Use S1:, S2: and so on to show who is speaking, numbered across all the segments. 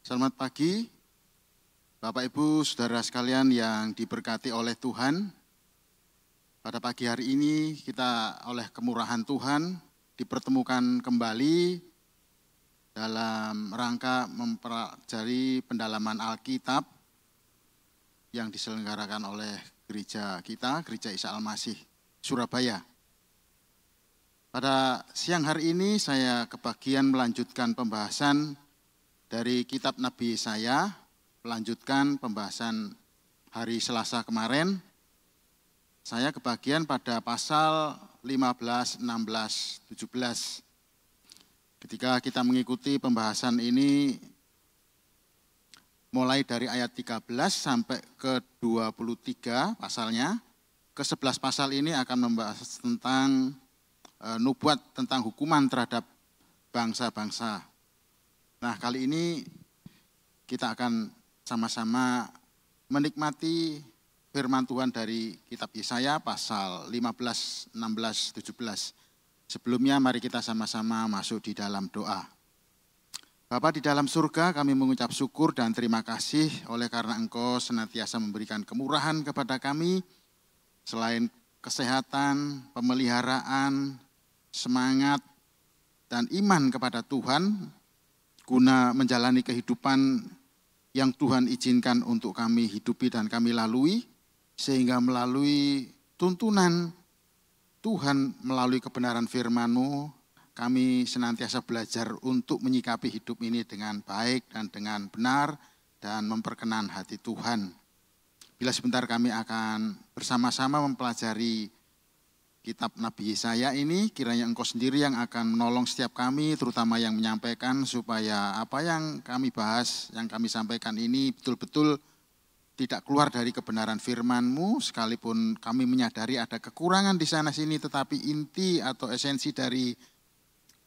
S1: Selamat pagi, Bapak Ibu, Saudara sekalian yang diberkati oleh Tuhan. Pada pagi hari ini kita oleh kemurahan Tuhan dipertemukan kembali dalam rangka mempelajari pendalaman Alkitab yang diselenggarakan oleh gereja kita, Gereja Isa Al-Masih, Surabaya. Pada siang hari ini saya kebagian melanjutkan pembahasan dari kitab Nabi Yesaya, melanjutkan pembahasan hari Selasa kemarin. Saya kebagian pada pasal 15, 16, 17. Ketika kita mengikuti pembahasan ini, mulai dari ayat 13 sampai ke 23 pasalnya, ke 11 pasal ini akan membahas tentang nubuat tentang hukuman terhadap bangsa-bangsa. Nah, kali ini kita akan sama-sama menikmati firman Tuhan dari kitab Yesaya pasal 15, 16, 17. Sebelumnya mari kita sama-sama masuk di dalam doa. Bapa di dalam surga, kami mengucap syukur dan terima kasih oleh karena Engkau senantiasa memberikan kemurahan kepada kami. Selain kesehatan, pemeliharaan, semangat, dan iman kepada Tuhan, guna menjalani kehidupan yang Tuhan izinkan untuk kami hidupi dan kami lalui, sehingga melalui tuntunan Tuhan melalui kebenaran firman-Mu, kami senantiasa belajar untuk menyikapi hidup ini dengan baik dan dengan benar dan memperkenan hati Tuhan. Bila sebentar kami akan bersama-sama mempelajari kitab Nabi Yesaya ini, kiranya Engkau sendiri yang akan menolong setiap kami, terutama yang menyampaikan, supaya apa yang kami bahas, yang kami sampaikan ini betul-betul tidak keluar dari kebenaran firman-Mu, sekalipun kami menyadari ada kekurangan di sana-sini, tetapi inti atau esensi dari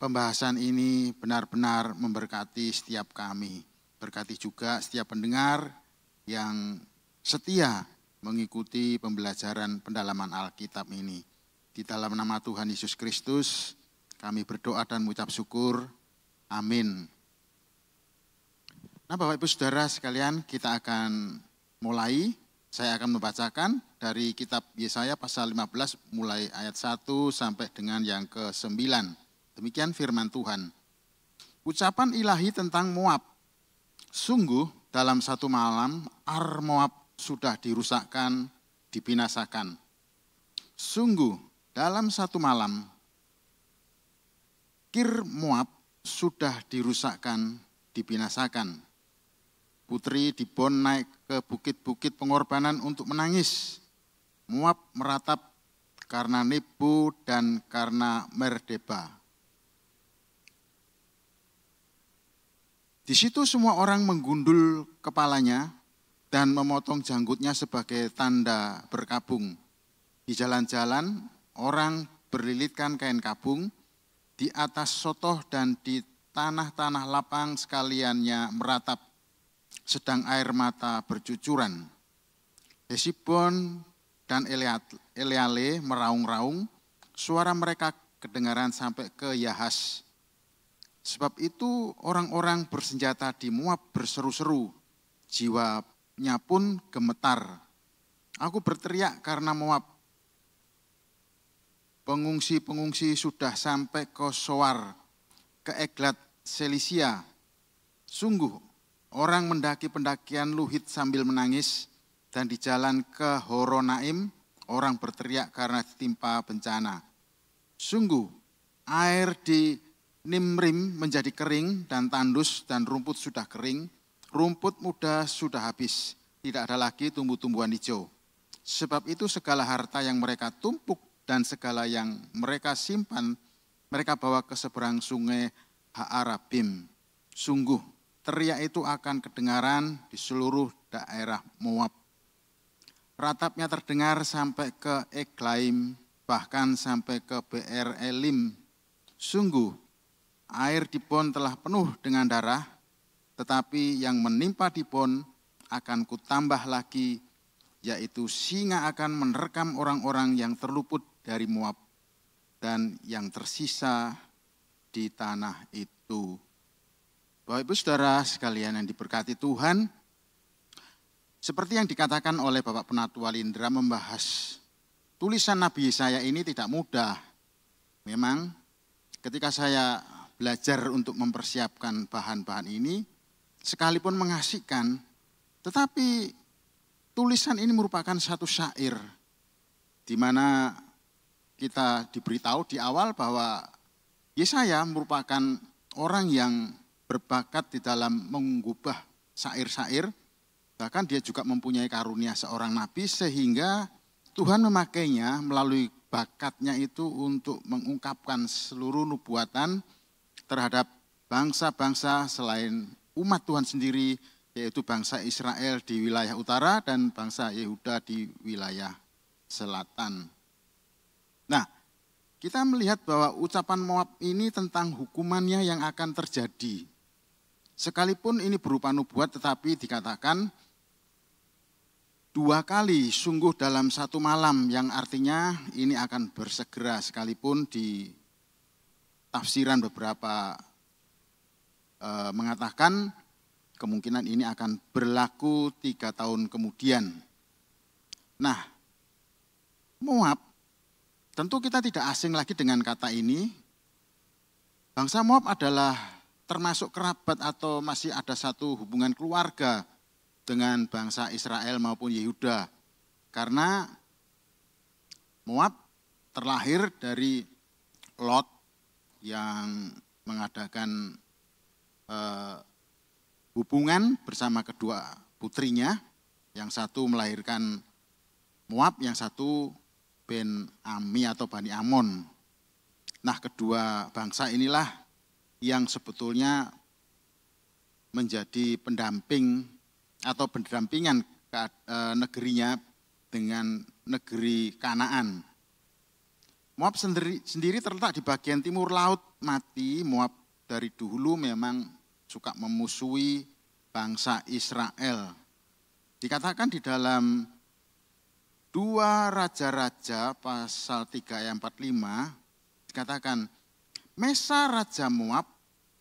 S1: pembahasan ini benar-benar memberkati setiap kami. Berkati juga setiap pendengar yang setia mengikuti pembelajaran pendalaman Alkitab ini. Di dalam nama Tuhan Yesus Kristus, kami berdoa dan mengucap syukur. Amin. Nah, Bapak Ibu Saudara sekalian, kita akan mulai. Saya akan membacakan dari kitab Yesaya pasal 15 mulai ayat 1 sampai dengan yang ke-9. Demikian firman Tuhan. Ucapan ilahi tentang Moab. Sungguh dalam satu malam Ar Moab sudah dirusakkan, dibinasakan. Sungguh dalam satu malam, Kir Moab sudah dirusakkan, dibinasakan. Putri Dibon naik ke bukit-bukit pengorbanan untuk menangis. Moab meratap karena Nebo dan karena Merdeba. Di situ semua orang menggundul kepalanya dan memotong janggutnya sebagai tanda berkabung. Di jalan-jalan, orang berlilitkan kain kabung, di atas sotoh dan di tanah-tanah lapang sekaliannya meratap, sedang air mata bercucuran. Hesibon dan Eleale meraung-raung, suara mereka kedengaran sampai ke Yahas. Sebab itu orang-orang bersenjata di Moab berseru-seru, jiwanya pun gemetar. Aku berteriak karena Moab. Pengungsi-pengungsi sudah sampai ke Soar, ke Eglat Selisia. Sungguh, orang mendaki pendakian Luhit sambil menangis, dan di jalan ke Horonaim, orang berteriak karena ditimpa bencana. Sungguh, air di Nimrim menjadi kering dan tandus, dan rumput sudah kering, rumput muda sudah habis, tidak ada lagi tumbuh-tumbuhan hijau. Sebab itu segala harta yang mereka tumpuk dan segala yang mereka simpan, mereka bawa ke seberang sungai Ha'arabim. Sungguh, teriak itu akan kedengaran di seluruh daerah Moab. Ratapnya terdengar sampai ke Eglaim, bahkan sampai ke Be'er Elim. Sungguh, air Dibon telah penuh dengan darah, tetapi yang menimpa Dibon akan kutambah lagi, yaitu singa akan menerkam orang-orang yang terluput dari Moab dan yang tersisa di tanah itu. Bapak Ibu Saudara sekalian yang diberkati Tuhan, seperti yang dikatakan oleh Bapak Penatua Walindra, membahas tulisan Nabi Yesaya ini tidak mudah. Memang ketika saya belajar untuk mempersiapkan bahan-bahan ini, sekalipun mengasihkan, tetapi tulisan ini merupakan satu syair, di mana kita diberitahu di awal bahwa Yesaya merupakan orang yang berbakat di dalam mengubah syair-syair, bahkan dia juga mempunyai karunia seorang nabi sehingga Tuhan memakainya melalui bakatnya itu untuk mengungkapkan seluruh nubuatan terhadap bangsa-bangsa selain umat Tuhan sendiri, yaitu bangsa Israel di wilayah utara dan bangsa Yehuda di wilayah selatan. Nah, kita melihat bahwa ucapan Moab ini tentang hukumannya yang akan terjadi. Sekalipun ini berupa nubuat, tetapi dikatakan 2 kali sungguh dalam 1 malam, yang artinya ini akan bersegera, sekalipun di tafsiran beberapa mengatakan kemungkinan ini akan berlaku 3 tahun kemudian. Nah, Moab, tentu kita tidak asing lagi dengan kata ini. Bangsa Moab adalah termasuk kerabat atau masih ada satu hubungan keluarga dengan bangsa Israel maupun Yehuda. Karena Moab terlahir dari Lot yang mengadakan hubungan bersama kedua putrinya. Yang satu melahirkan Moab, yang satu Ben Ami atau Bani Amon. Nah, kedua bangsa inilah yang sebetulnya menjadi pendamping atau pendampingan negerinya dengan negeri Kanaan. Moab sendiri terletak di bagian timur Laut Mati. Moab dari dulu memang suka memusuhi bangsa Israel. Dikatakan di dalam 2 Raja-Raja pasal 3 ayat 45, dikatakan, Mesa Raja Moab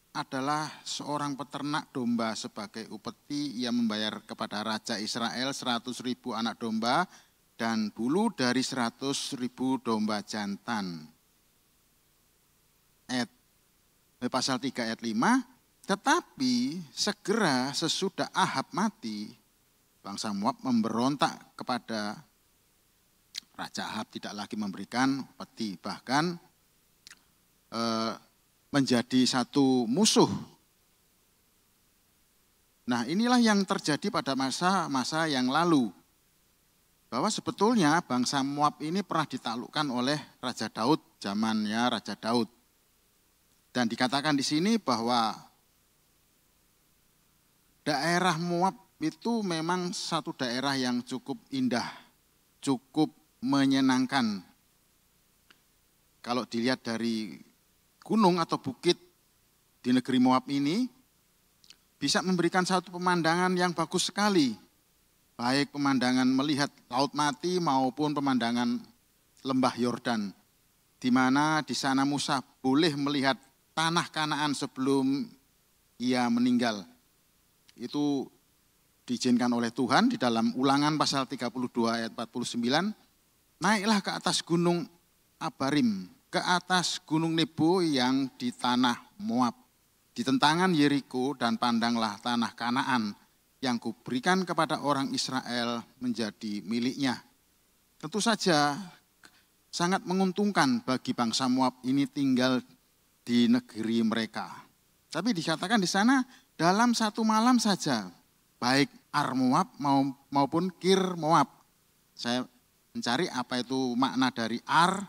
S1: adalah seorang peternak domba sebagai upeti. Ia membayar kepada Raja Israel 100.000 anak domba dan bulu dari 100.000 domba jantan. Pasal 3 ayat 5, tetapi segera sesudah Ahab mati, bangsa Moab memberontak kepada Raja Ahab, tidak lagi memberikan upeti, bahkan menjadi satu musuh. Nah, inilah yang terjadi pada masa-masa yang lalu. Bahwa sebetulnya bangsa Moab ini pernah ditaklukkan oleh Raja Daud, zamannya Raja Daud. Dan dikatakan di sini bahwa daerah Moab itu memang satu daerah yang cukup indah, cukup menyenangkan. Kalau dilihat dari gunung atau bukit di negeri Moab ini, bisa memberikan satu pemandangan yang bagus sekali. Baik pemandangan melihat Laut Mati maupun pemandangan lembah Yordan. Di mana di sana Musa boleh melihat tanah Kanaan sebelum ia meninggal. Itu diizinkan oleh Tuhan di dalam Ulangan pasal 32 ayat 49. Naiklah ke atas gunung Abarim, ke atas gunung Nebo yang di tanah Moab, di tentangan Yeriko, dan pandanglah tanah Kanaan yang kuberikan kepada orang Israel menjadi miliknya. Tentu saja sangat menguntungkan bagi bangsa Moab ini tinggal di negeri mereka. Tapi dikatakan di sana dalam 1 malam saja, baik Ar Moab maupun Kir Moab. Saya mencari apa itu makna dari Ar.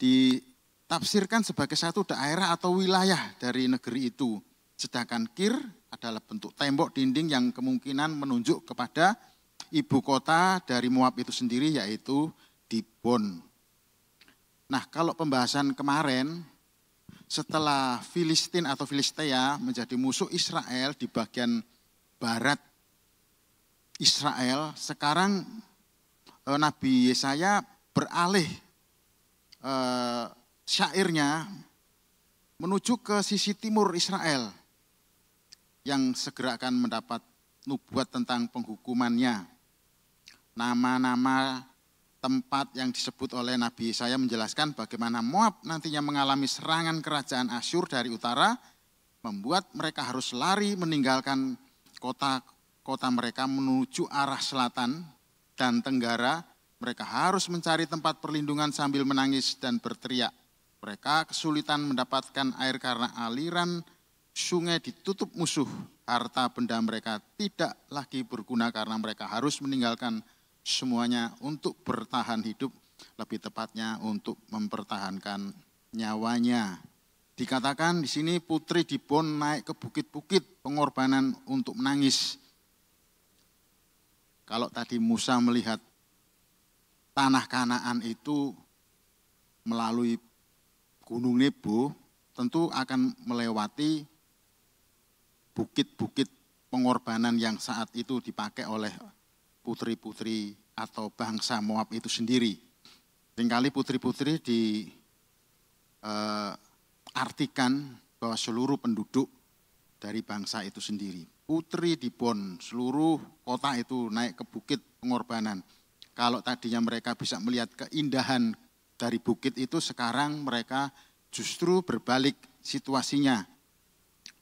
S1: Ditafsirkan sebagai satu daerah atau wilayah dari negeri itu. Sedangkan Kir adalah bentuk tembok dinding yang kemungkinan menunjuk kepada ibu kota dari Moab itu sendiri, yaitu Dibon. Nah, kalau pembahasan kemarin, setelah Filistin atau Filistea menjadi musuh Israel di bagian barat Israel, sekarang Nabi Yesaya beralih syairnya menuju ke sisi timur Israel yang segera akan mendapat nubuat tentang penghukumannya. Nama-nama tempat yang disebut oleh Nabi Yesaya menjelaskan bagaimana Moab nantinya mengalami serangan kerajaan Asyur dari utara, membuat mereka harus lari meninggalkan kota mereka menuju arah selatan dan tenggara. Mereka harus mencari tempat perlindungan sambil menangis dan berteriak. Mereka kesulitan mendapatkan air karena aliran sungai ditutup musuh. Harta benda mereka tidak lagi berguna karena mereka harus meninggalkan semuanya untuk bertahan hidup, lebih tepatnya untuk mempertahankan nyawanya. Dikatakan di sini putri Dibon naik ke bukit-bukit pengorbanan untuk menangis. Kalau tadi Musa melihat tanah Kanaan itu melalui Gunung Nebo, tentu akan melewati bukit-bukit pengorbanan yang saat itu dipakai oleh putri-putri atau bangsa Moab itu sendiri. Seringkali putri-putri diartikan bahwa seluruh penduduk dari bangsa itu sendiri. Putri Dibon, seluruh kota itu naik ke bukit pengorbanan. Kalau tadinya mereka bisa melihat keindahan dari bukit itu, sekarang mereka justru berbalik situasinya.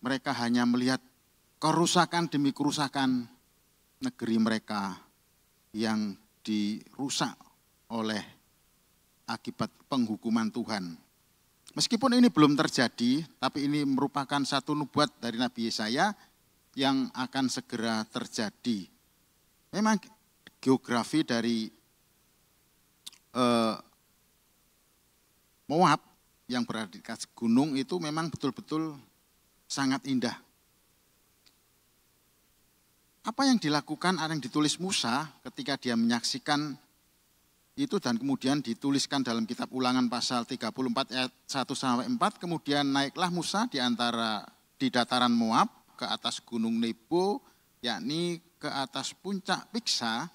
S1: Mereka hanya melihat kerusakan demi kerusakan negeri mereka yang dirusak oleh akibat penghukuman Tuhan. Meskipun ini belum terjadi, tapi ini merupakan satu nubuat dari Nabi Yesaya yang akan segera terjadi. Memang geografi dari Moab yang berada di atas gunung itu memang betul-betul sangat indah. Apa yang dilakukan, ada yang ditulis Musa ketika dia menyaksikan itu dan kemudian dituliskan dalam kitab Ulangan pasal 34 ayat 1-4, kemudian naiklah Musa di dataran Moab ke atas gunung Nebo, yakni ke atas puncak Piksa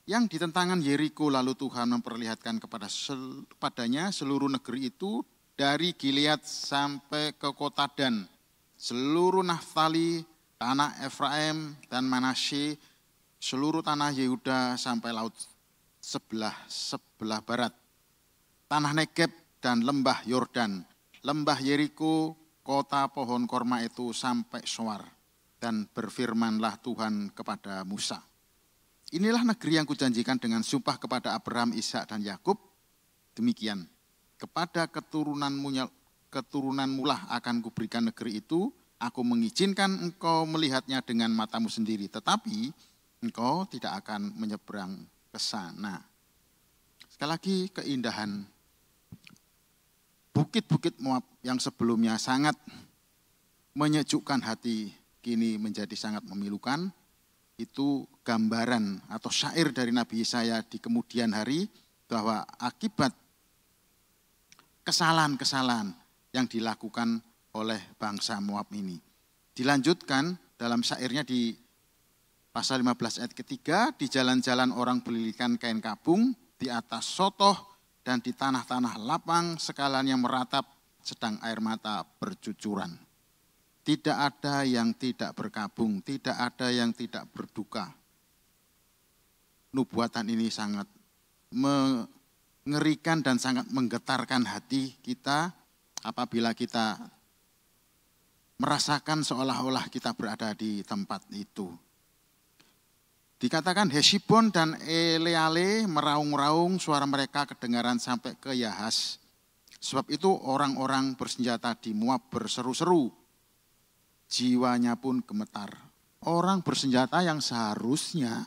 S1: yang di tentangan Yeriko, lalu Tuhan memperlihatkan kepadanya seluruh negeri itu dari Gilead sampai ke kota Dan, seluruh Naftali, tanah Efraim dan Manasye, seluruh tanah Yehuda sampai laut sebelah barat, tanah Negeb dan lembah Yordan, lembah Yeriko, kota pohon korma itu sampai Soar. Dan berfirmanlah Tuhan kepada Musa, inilah negeri yang kujanjikan dengan sumpah kepada Abraham, Ishak dan Yakub. Demikian, kepada keturunanmu lah akan kuberikan negeri itu. Aku mengizinkan engkau melihatnya dengan matamu sendiri, tetapi engkau tidak akan menyeberang ke sana. Sekali lagi, keindahan bukit-bukit Moab yang sebelumnya sangat menyejukkan hati, kini menjadi sangat memilukan. Itu gambaran atau syair dari Nabi Yesaya di kemudian hari, bahwa akibat kesalahan-kesalahan yang dilakukan oleh bangsa Moab ini. Dilanjutkan dalam syairnya di pasal 15 ayat ketiga, di jalan-jalan orang belilikan kain kabung, di atas sotoh dan di tanah-tanah lapang sekalanya meratap, sedang air mata bercucuran. Tidak ada yang tidak berkabung, tidak ada yang tidak berduka. Nubuatan ini sangat mengerikan dan sangat menggetarkan hati kita apabila kita merasakan seolah-olah kita berada di tempat itu. Dikatakan Hesibon dan Eleale meraung-raung, suara mereka kedengaran sampai ke Yahas. Sebab itu orang-orang bersenjata di Moab berseru-seru, jiwanya pun gemetar. Orang bersenjata yang seharusnya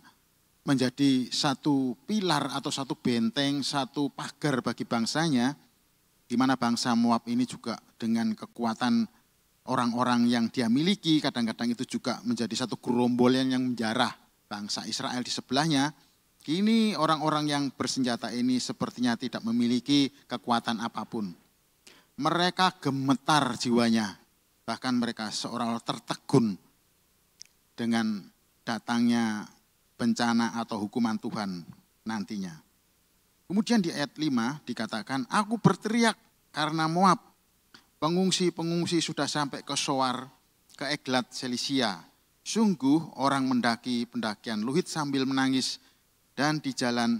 S1: menjadi satu pilar atau satu benteng, satu pagar bagi bangsanya, di mana bangsa Moab ini juga dengan kekuatan orang-orang yang dia miliki, kadang-kadang itu juga menjadi satu gerombolan yang menjarah bangsa Israel di sebelahnya. Kini orang-orang yang bersenjata ini sepertinya tidak memiliki kekuatan apapun. Mereka gemetar jiwanya, bahkan mereka seolah-olah tertegun dengan datangnya bencana atau hukuman Tuhan nantinya. Kemudian di ayat 5 dikatakan, aku berteriak karena Moab, Pengungsi-pengungsi sudah sampai ke Soar, ke Eglat Selisia. Sungguh orang mendaki pendakian Luhit sambil menangis, dan di jalan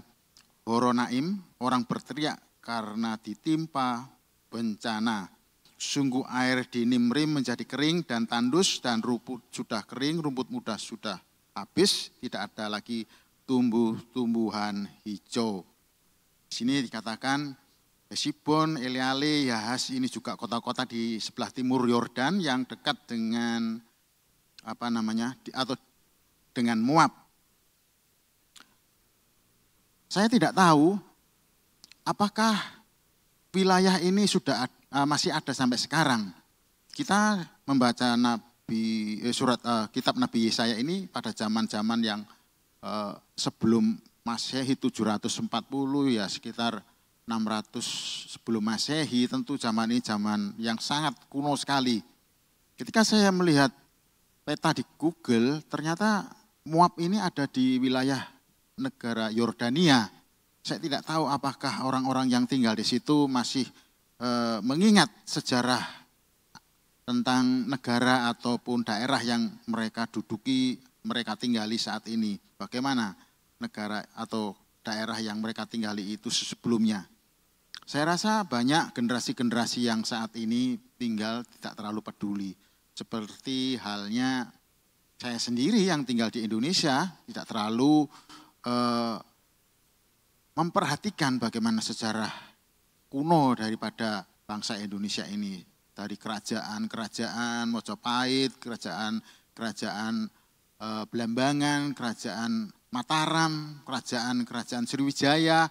S1: Horonaim orang berteriak karena ditimpa bencana. Sungguh air di Nimrim menjadi kering dan tandus, dan rumput sudah kering, rumput muda sudah habis, tidak ada lagi tumbuh-tumbuhan hijau. Di sini dikatakan Hesibon, Eleale, Yahas, ini juga kota-kota di sebelah timur Yordan yang dekat dengan atau dengan Moab. Saya tidak tahu apakah wilayah ini sudah masih ada sampai sekarang. Kita membaca kitab Nabi Yesaya ini pada zaman-zaman yang sebelum Masehi 740, ya sekitar 600 sebelum Masehi. Tentu zaman ini zaman yang sangat kuno sekali. Ketika saya melihat peta di Google, ternyata Moab ini ada di wilayah negara Yordania. Saya tidak tahu apakah orang-orang yang tinggal di situ masih mengingat sejarah tentang negara ataupun daerah yang mereka duduki, mereka tinggali saat ini. Bagaimana negara atau daerah yang mereka tinggali itu sebelumnya. Saya rasa banyak generasi-generasi yang saat ini tinggal tidak terlalu peduli. Seperti halnya saya sendiri yang tinggal di Indonesia, tidak terlalu memperhatikan bagaimana sejarah kuno daripada bangsa Indonesia ini. Dari kerajaan-kerajaan Mojopahit, kerajaan Belambangan, kerajaan Mataram, kerajaan Sriwijaya,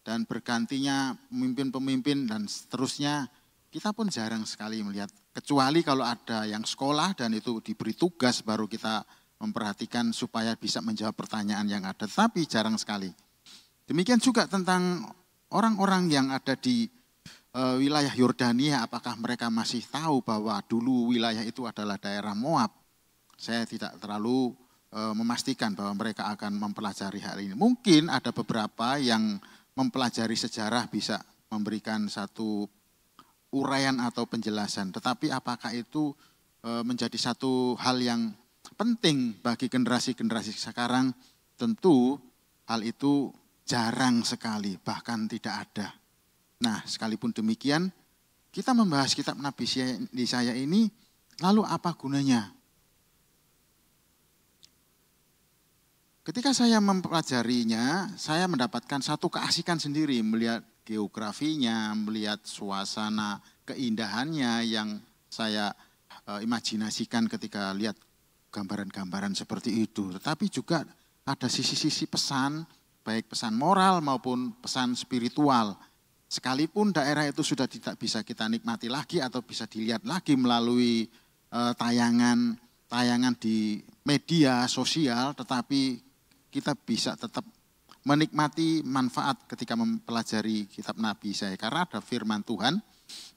S1: dan bergantinya pemimpin-pemimpin dan seterusnya. Kita pun jarang sekali melihat, kecuali kalau ada yang sekolah dan itu diberi tugas baru kita memperhatikan supaya bisa menjawab pertanyaan yang ada, tapi jarang sekali. Demikian juga tentang orang-orang yang ada di wilayah Yordania, apakah mereka masih tahu bahwa dulu wilayah itu adalah daerah Moab? Saya tidak terlalu memastikan bahwa mereka akan mempelajari hal ini. Mungkin ada beberapa yang mempelajari sejarah bisa memberikan satu uraian atau penjelasan. Tetapi apakah itu menjadi satu hal yang penting bagi generasi-generasi sekarang? Tentu hal itu jarang sekali, bahkan tidak ada. Nah, sekalipun demikian, kita membahas kitab Nabi Yesaya ini, lalu apa gunanya? Ketika saya mempelajarinya, saya mendapatkan satu keasikan sendiri, melihat geografinya, melihat suasana keindahannya yang saya imajinasikan ketika lihat gambaran-gambaran seperti itu. Tetapi juga ada sisi-sisi pesan, baik pesan moral maupun pesan spiritual. Sekalipun daerah itu sudah tidak bisa kita nikmati lagi atau bisa dilihat lagi melalui tayangan di media sosial, tetapi kita bisa tetap menikmati manfaat ketika mempelajari kitab Nabi Yesaya. Karena ada firman Tuhan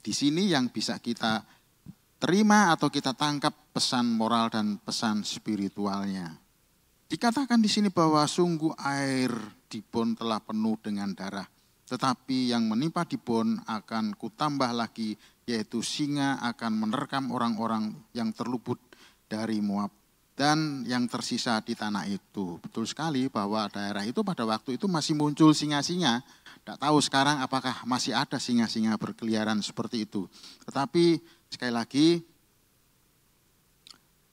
S1: di sini yang bisa kita terima atau kita tangkap pesan moral dan pesan spiritualnya. Dikatakan di sini bahwa sungguh air Dibon telah penuh dengan darah, tetapi yang menimpa Dibon akan kutambah lagi, yaitu singa akan menerkam orang-orang yang terluput dari Moab dan yang tersisa di tanah itu. Betul sekali bahwa daerah itu pada waktu itu masih muncul singa-singa. Tidak tahu sekarang apakah masih ada singa-singa berkeliaran seperti itu. Tetapi sekali lagi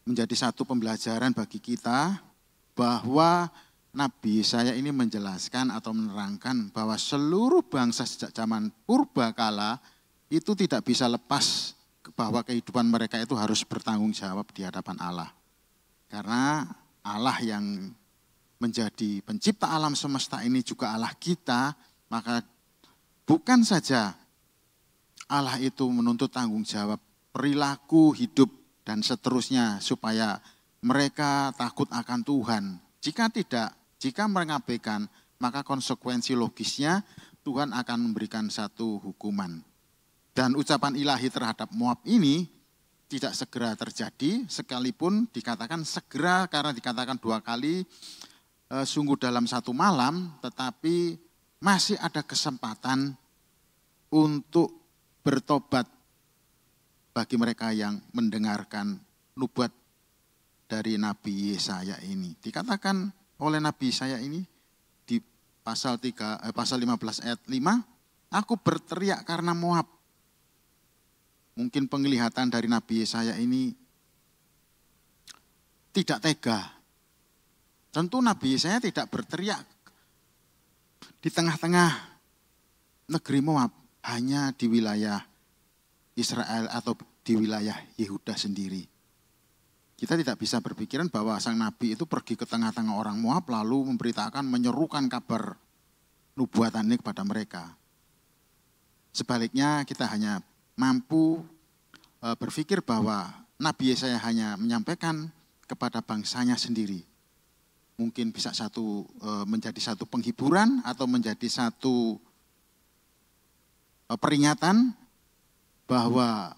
S1: menjadi satu pembelajaran bagi kita bahwa Nabi Yesaya ini menjelaskan atau menerangkan bahwa seluruh bangsa sejak zaman purbakala itu tidak bisa lepas bahwa kehidupan mereka itu harus bertanggung jawab di hadapan Allah. Karena Allah yang menjadi pencipta alam semesta ini juga Allah kita, maka bukan saja Allah itu menuntut tanggung jawab perilaku, hidup, dan seterusnya supaya mereka takut akan Tuhan. Jika tidak, jika mengabaikan, maka konsekuensi logisnya Tuhan akan memberikan satu hukuman. Dan ucapan ilahi terhadap Moab ini tidak segera terjadi, sekalipun dikatakan segera karena dikatakan 2 kali, sungguh dalam 1 malam, tetapi masih ada kesempatan untuk bertobat bagi mereka yang mendengarkan nubuat dari Nabi Yesaya ini. Dikatakan oleh Nabi Yesaya ini di pasal 15 ayat 5, aku berteriak karena Moab. Mungkin penglihatan dari Nabi Yesaya ini tidak tega. Tentu Nabi Yesaya tidak berteriak di tengah-tengah negeri Moab, hanya di wilayah Israel atau di wilayah Yehuda sendiri. Kita tidak bisa berpikiran bahwa sang nabi itu pergi ke tengah-tengah orang Moab lalu memberitakan, menyerukan kabar nubuatan ini kepada mereka. Sebaliknya kita hanya mampu berpikir bahwa Nabi Yesaya hanya menyampaikan kepada bangsanya sendiri. Mungkin bisa menjadi satu penghiburan atau menjadi satu peringatan bahwa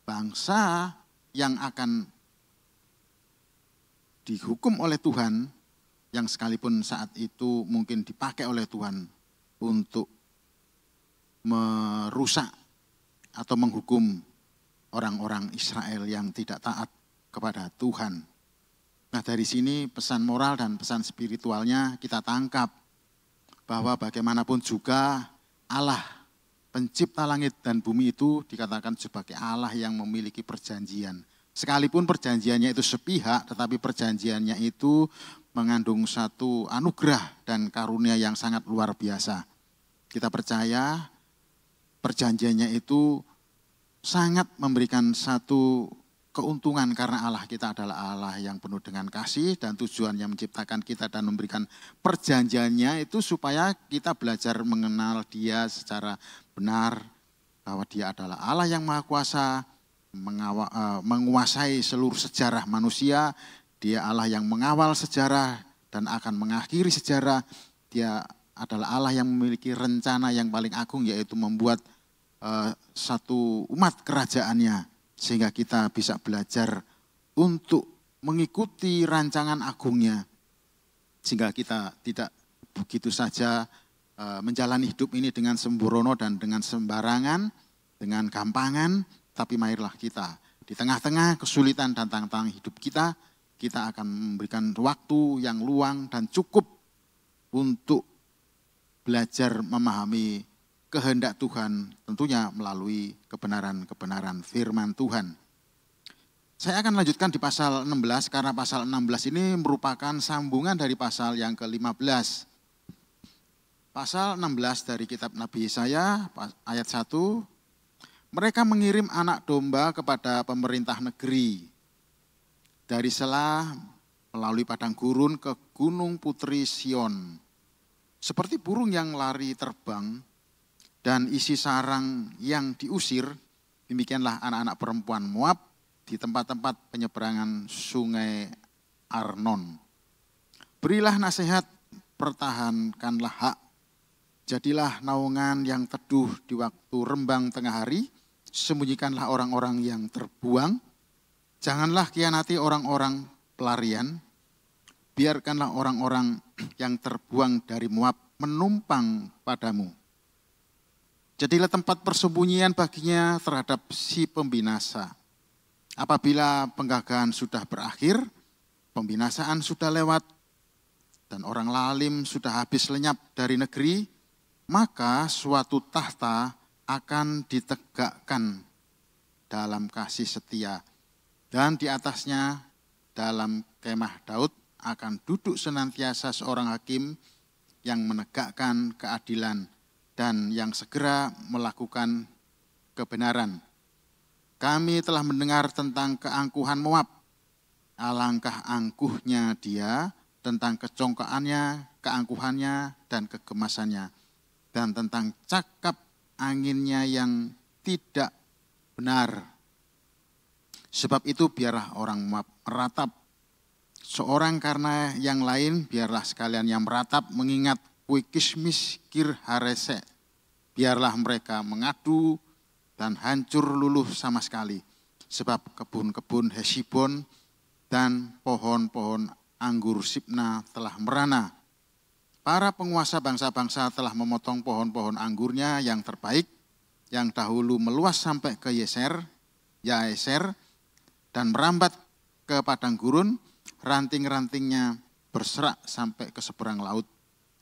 S1: bangsa yang akan dihukum oleh Tuhan, yang sekalipun saat itu mungkin dipakai oleh Tuhan untuk merusak atau menghukum orang-orang Israel yang tidak taat kepada Tuhan. Nah, dari sini pesan moral dan pesan spiritualnya kita tangkap bahwa bagaimanapun juga Allah pencipta langit dan bumi itu dikatakan sebagai Allah yang memiliki perjanjian. Sekalipun perjanjiannya itu sepihak, tetapi perjanjiannya itu mengandung satu anugerah dan karunia yang sangat luar biasa. Kita percaya perjanjiannya itu sangat memberikan satu keuntungan karena Allah kita adalah Allah yang penuh dengan kasih dan tujuannya menciptakan kita dan memberikan perjanjiannya itu supaya kita belajar mengenal Dia secara benar, bahwa Dia adalah Allah yang Maha Kuasa, menguasai seluruh sejarah manusia. Dia Allah yang mengawal sejarah dan akan mengakhiri sejarah. Dia adalah Allah yang memiliki rencana yang paling agung, yaitu membuat satu umat kerajaannya, sehingga kita bisa belajar untuk mengikuti rancangan agungnya, sehingga kita tidak begitu saja menjalani hidup ini dengan sembrono dan dengan sembarangan, dengan gampangan. Tapi marilah kita di tengah-tengah kesulitan dan tantangan hidup kita, kita akan memberikan waktu yang luang dan cukup untuk belajar memahami kehendak Tuhan, tentunya melalui kebenaran-kebenaran firman Tuhan. Saya akan lanjutkan di pasal 16, karena pasal 16 ini merupakan sambungan dari pasal yang ke-15. Pasal 16 dari kitab Nabi Yesaya, ayat 1, mereka mengirim anak domba kepada pemerintah negeri. Dari Selah melalui padang gurun ke gunung putri Sion. Seperti burung yang lari terbang dan isi sarang yang diusir, demikianlah anak-anak perempuan Moab di tempat-tempat penyeberangan sungai Arnon. Berilah nasihat, pertahankanlah hak. Jadilah naungan yang teduh di waktu rembang tengah hari. Sembunyikanlah orang-orang yang terbuang, janganlah khianati orang-orang pelarian, biarkanlah orang-orang yang terbuang dari Moab menumpang padamu. Jadilah tempat persembunyian baginya terhadap si pembinasa. Apabila penggagahan sudah berakhir, pembinasaan sudah lewat, dan orang lalim sudah habis lenyap dari negeri, maka suatu tahta akan ditegakkan dalam kasih setia, dan di atasnya dalam kemah Daud akan duduk senantiasa seorang hakim yang menegakkan keadilan dan yang segera melakukan kebenaran. Kami telah mendengar tentang keangkuhan Moab, alangkah angkuhnya dia, tentang kecongkaannya, keangkuhannya, dan kegemasannya, dan tentang cakap anginnya yang tidak benar. Sebab itu biarlah orang Moab meratap, seorang karena yang lain, biarlah sekalian yang meratap mengingat Wikismis Kir Harese. Biarlah mereka mengadu dan hancur luluh sama sekali. Sebab kebun-kebun Hesibon dan pohon-pohon anggur Sibna telah merana. Para penguasa bangsa-bangsa telah memotong pohon-pohon anggurnya yang terbaik, yang dahulu meluas sampai ke Yeser, Yaeser dan merambat ke padang gurun, ranting-rantingnya berserak sampai ke seberang laut.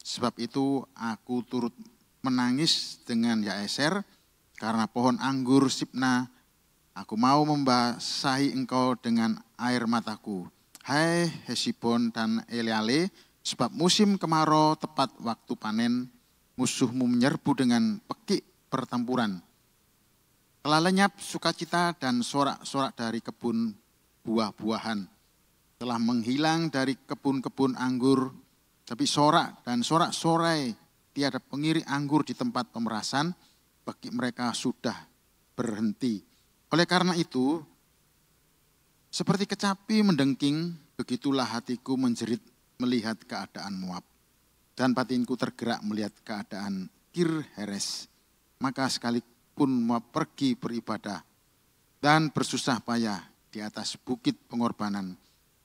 S1: Sebab itu aku turut menangis dengan Yaeser karena pohon anggur Sibna. Aku mau membasahi engkau dengan air mataku. Hai Hesibon dan Eleale, sebab musim kemarau tepat waktu panen, musuhmu menyerbu dengan pekik pertempuran. Telah lenyap sukacita dan sorak-sorak dari kebun buah-buahan. Telah menghilang dari kebun-kebun anggur, tapi sorak dan sorak-sorai tiada pengiring anggur di tempat pemerasan, bagi mereka sudah berhenti. Oleh karena itu, seperti kecapi mendengking, begitulah hatiku menjerit melihat keadaan Moab. Dan batinku tergerak melihat keadaan Kir-Heres. Maka sekalipun Moab pergi beribadah dan bersusah payah di atas bukit pengorbanan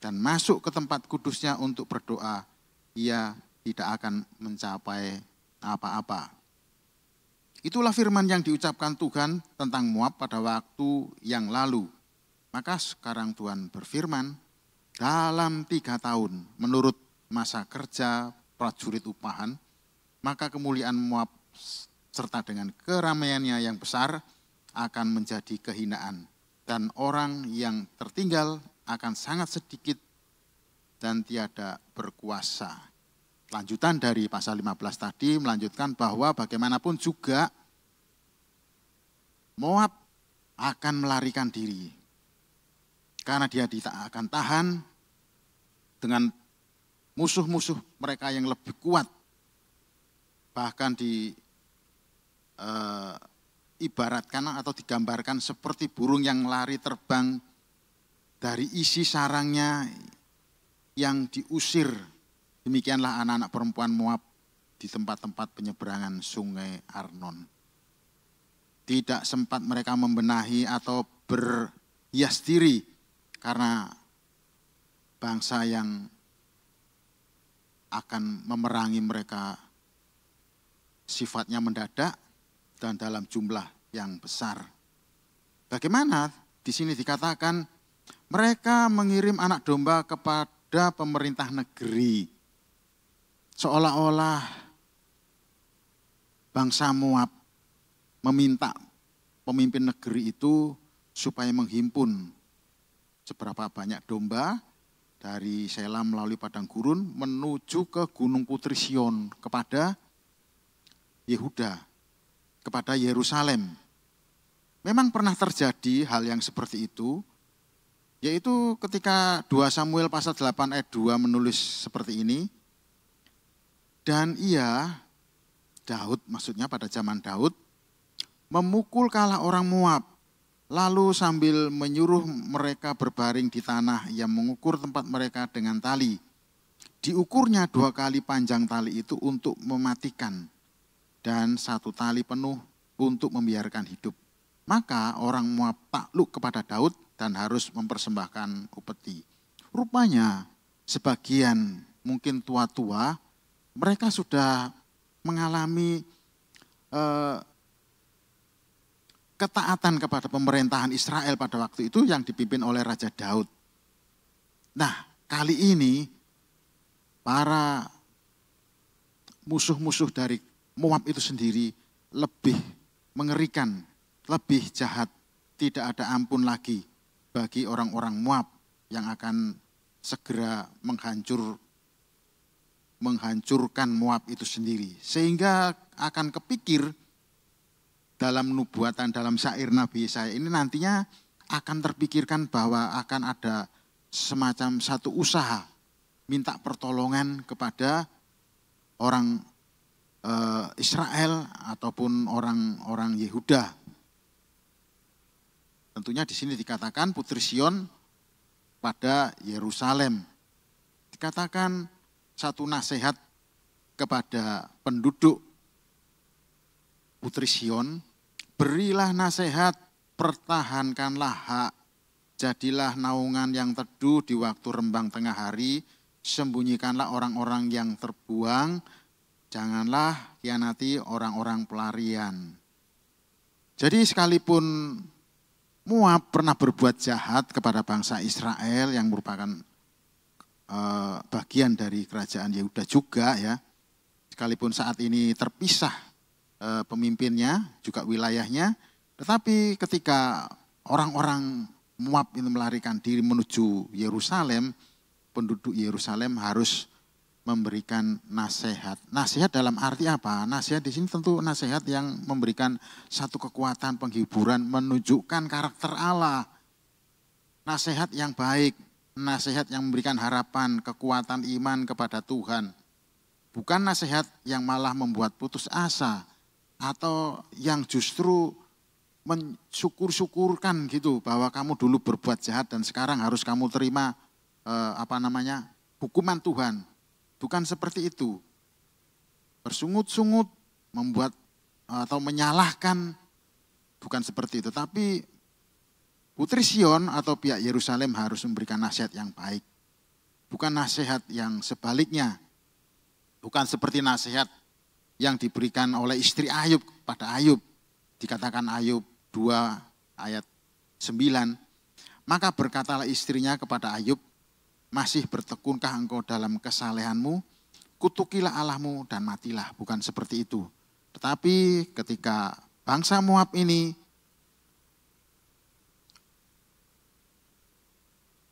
S1: dan masuk ke tempat kudusnya untuk berdoa, ia tidak akan mencapai apa-apa. Itulah firman yang diucapkan Tuhan tentang Moab pada waktu yang lalu. Maka sekarang Tuhan berfirman, dalam 3 tahun menurut masa kerja prajurit upahan, maka kemuliaan Moab serta dengan keramaiannya yang besar akan menjadi kehinaan. Dan orang yang tertinggal akan sangat sedikit dan tiada berkuasa. Lanjutan dari pasal 15 tadi melanjutkan bahwa bagaimanapun juga Moab akan melarikan diri. Karena dia tidak akan tahan dengan musuh-musuh mereka yang lebih kuat. Bahkan ibaratkan atau digambarkan seperti burung yang lari terbang dari isi sarangnya yang diusir. Demikianlah anak-anak perempuan Moab di tempat-tempat penyeberangan sungai Arnon. Tidak sempat mereka membenahi atau berhias diri karena bangsa yang akan memerangi mereka sifatnya mendadak dan dalam jumlah yang besar. Bagaimana di sini dikatakan mereka mengirim anak domba kepada pemerintah negeri. Seolah-olah bangsa Moab meminta pemimpin negeri itu supaya menghimpun seberapa banyak domba dari Selam melalui padang gurun menuju ke Gunung Putri Sion kepada Yehuda, kepada Yerusalem. Memang pernah terjadi hal yang seperti itu, yaitu ketika 2 Samuel pasal 8 ayat 2 menulis seperti ini. Dan Daud maksudnya pada zaman Daud, memukul kalah orang Moab, lalu sambil menyuruh mereka berbaring di tanah, ia mengukur tempat mereka dengan tali. Diukurnya 2 kali panjang tali itu untuk mematikan, dan 1 tali penuh untuk membiarkan hidup. Maka orang Moab takluk kepada Daud dan harus mempersembahkan upeti. Rupanya sebagian mungkin tua-tua, mereka sudah mengalami ketaatan kepada pemerintahan Israel pada waktu itu yang dipimpin oleh Raja Daud. Nah, kali ini para musuh-musuh dari Moab itu sendiri lebih mengerikan, lebih jahat. Tidak ada ampun lagi bagi orang-orang Moab yang akan segera menghancurkan Moab itu sendiri. Sehingga akan kepikir dalam nubuatan, dalam syair Nabi Yesaya ini nantinya akan terpikirkan bahwa akan ada semacam satu usaha minta pertolongan kepada orang Israel ataupun orang Yehuda. Tentunya di sini dikatakan Putri Sion pada Yerusalem. Dikatakan satu nasihat kepada penduduk Putri Sion, berilah nasihat, pertahankanlah hak, jadilah naungan yang teduh di waktu rembang tengah hari, sembunyikanlah orang-orang yang terbuang, janganlah khianati orang-orang pelarian. Jadi sekalipun Moab pernah berbuat jahat kepada bangsa Israel yang merupakan bagian dari kerajaan Yehuda juga ya. Sekalipun saat ini terpisah pemimpinnya, juga wilayahnya, tetapi ketika orang-orang Moab itu melarikan diri menuju Yerusalem, penduduk Yerusalem harus memberikan nasihat. Nasihat dalam arti apa? Nasihat di sini tentu nasihat yang memberikan satu kekuatan penghiburan, menunjukkan karakter Allah. Nasihat yang baik, nasihat yang memberikan harapan, kekuatan iman kepada Tuhan. Bukan nasihat yang malah membuat putus asa atau yang justru mensyukur-syukurkan gitu bahwa kamu dulu berbuat jahat dan sekarang harus kamu terima hukuman Tuhan. Bukan seperti itu. Bersungut-sungut, membuat atau menyalahkan, bukan seperti itu. Tapi Putri Sion atau pihak Yerusalem harus memberikan nasihat yang baik. Bukan nasihat yang sebaliknya. Bukan seperti nasihat yang diberikan oleh istri Ayub pada Ayub. Dikatakan Ayub 2 ayat 9. Maka berkatalah istrinya kepada Ayub, masih bertekunkah engkau dalam kesalehanmu? Kutukilah Allahmu dan matilah. Bukan seperti itu. Tetapi ketika bangsa Moab ini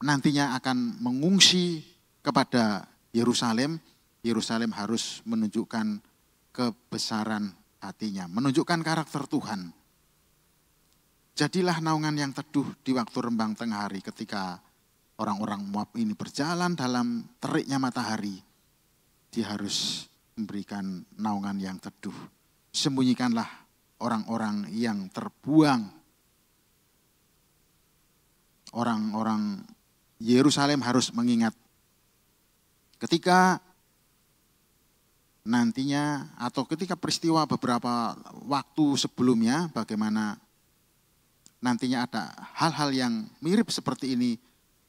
S1: nantinya akan mengungsi kepada Yerusalem, Yerusalem harus menunjukkan kebesaran hatinya, menunjukkan karakter Tuhan. Jadilah naungan yang teduh di waktu rembang tengah hari ketika orang-orang Moab ini berjalan dalam teriknya matahari. Dia harus memberikan naungan yang teduh. Sembunyikanlah orang-orang yang terbuang. Orang-orang Yerusalem harus mengingat ketika nantinya atau ketika peristiwa beberapa waktu sebelumnya bagaimana nantinya ada hal-hal yang mirip seperti ini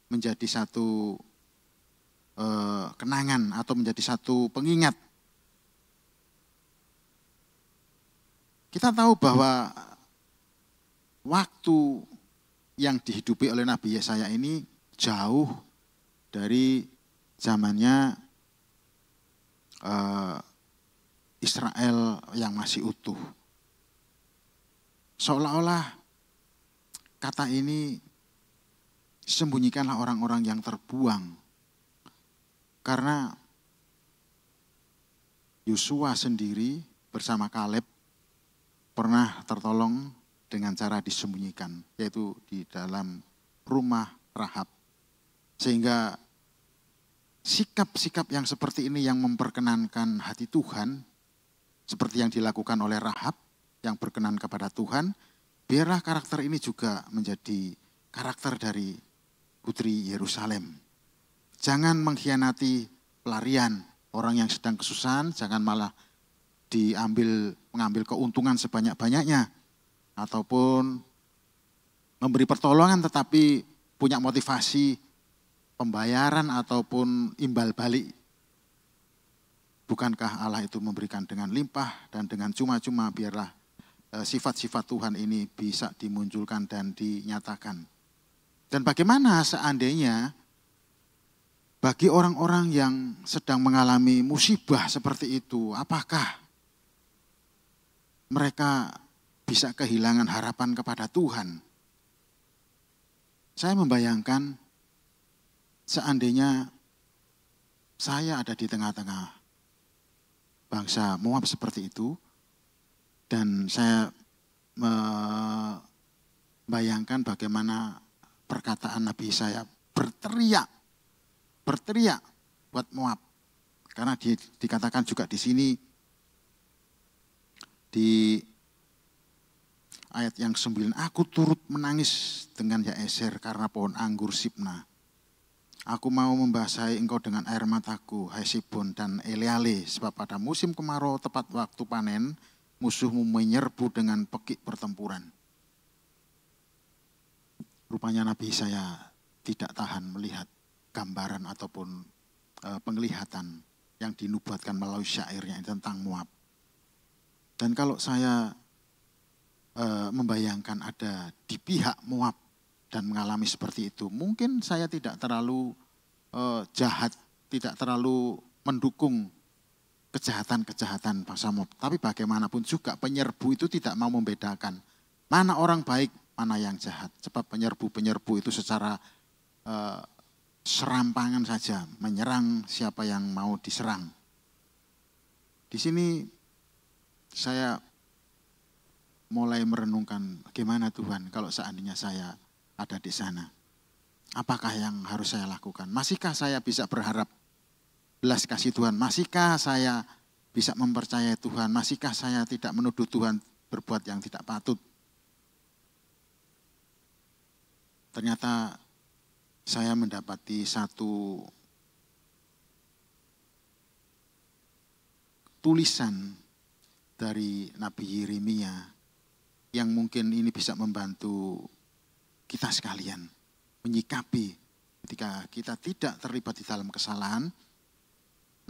S1: menjadi satu kenangan atau menjadi satu pengingat. Kita tahu bahwa waktu yang dihidupi oleh Nabi Yesaya ini jauh dari zamannya Israel yang masih utuh. Seolah-olah kata ini sembunyikanlah orang-orang yang terbuang. Karena Yosua sendiri bersama Kaleb pernah tertolong dengan cara disembunyikan, yaitu di dalam rumah Rahab. Sehingga sikap-sikap yang seperti ini yang memperkenankan hati Tuhan, seperti yang dilakukan oleh Rahab yang berkenan kepada Tuhan, biarlah karakter ini juga menjadi karakter dari Putri Yerusalem. Jangan mengkhianati pelarian orang yang sedang kesusahan, jangan malah mengambil keuntungan sebanyak-banyaknya. Ataupun memberi pertolongan tetapi punya motivasi pembayaran ataupun imbal balik. Bukankah Allah itu memberikan dengan limpah dan dengan cuma-cuma? Biarlah sifat-sifat Tuhan ini bisa dimunculkan dan dinyatakan. Dan bagaimana seandainya bagi orang-orang yang sedang mengalami musibah seperti itu, apakah mereka bisa kehilangan harapan kepada Tuhan? Saya membayangkan seandainya saya ada di tengah-tengah bangsa Moab seperti itu, dan saya membayangkan bagaimana perkataan Nabi Yesaya berteriak buat Moab. Karena dikatakan juga di sini di ayat yang 9, aku turut menangis dengan Yaeser karena pohon anggur Sibna. Aku mau membasahi engkau dengan air mataku, hai Sibon dan Eleale, sebab pada musim kemarau tepat waktu panen, musuhmu menyerbu dengan pekik pertempuran. Rupanya Nabi Yesaya tidak tahan melihat gambaran ataupun penglihatan yang dinubuatkan melalui syairnya tentang Moab. Dan kalau saya membayangkan ada di pihak Moab dan mengalami seperti itu. Mungkin saya tidak terlalu jahat, tidak terlalu mendukung kejahatan-kejahatan bangsa Moab. Tapi bagaimanapun juga penyerbu itu tidak mau membedakan mana orang baik, mana yang jahat. Sebab penyerbu-penyerbu itu secara serampangan saja menyerang siapa yang mau diserang. Di sini saya mulai merenungkan bagaimana Tuhan kalau seandainya saya ada di sana. Apakah yang harus saya lakukan? Masihkah saya bisa berharap belas kasih Tuhan? Masihkah saya bisa mempercayai Tuhan? Masihkah saya tidak menuduh Tuhan berbuat yang tidak patut? Ternyata saya mendapati satu tulisan dari Nabi Yeremia yang mungkin ini bisa membantu kita sekalian menyikapi ketika kita tidak terlibat di dalam kesalahan,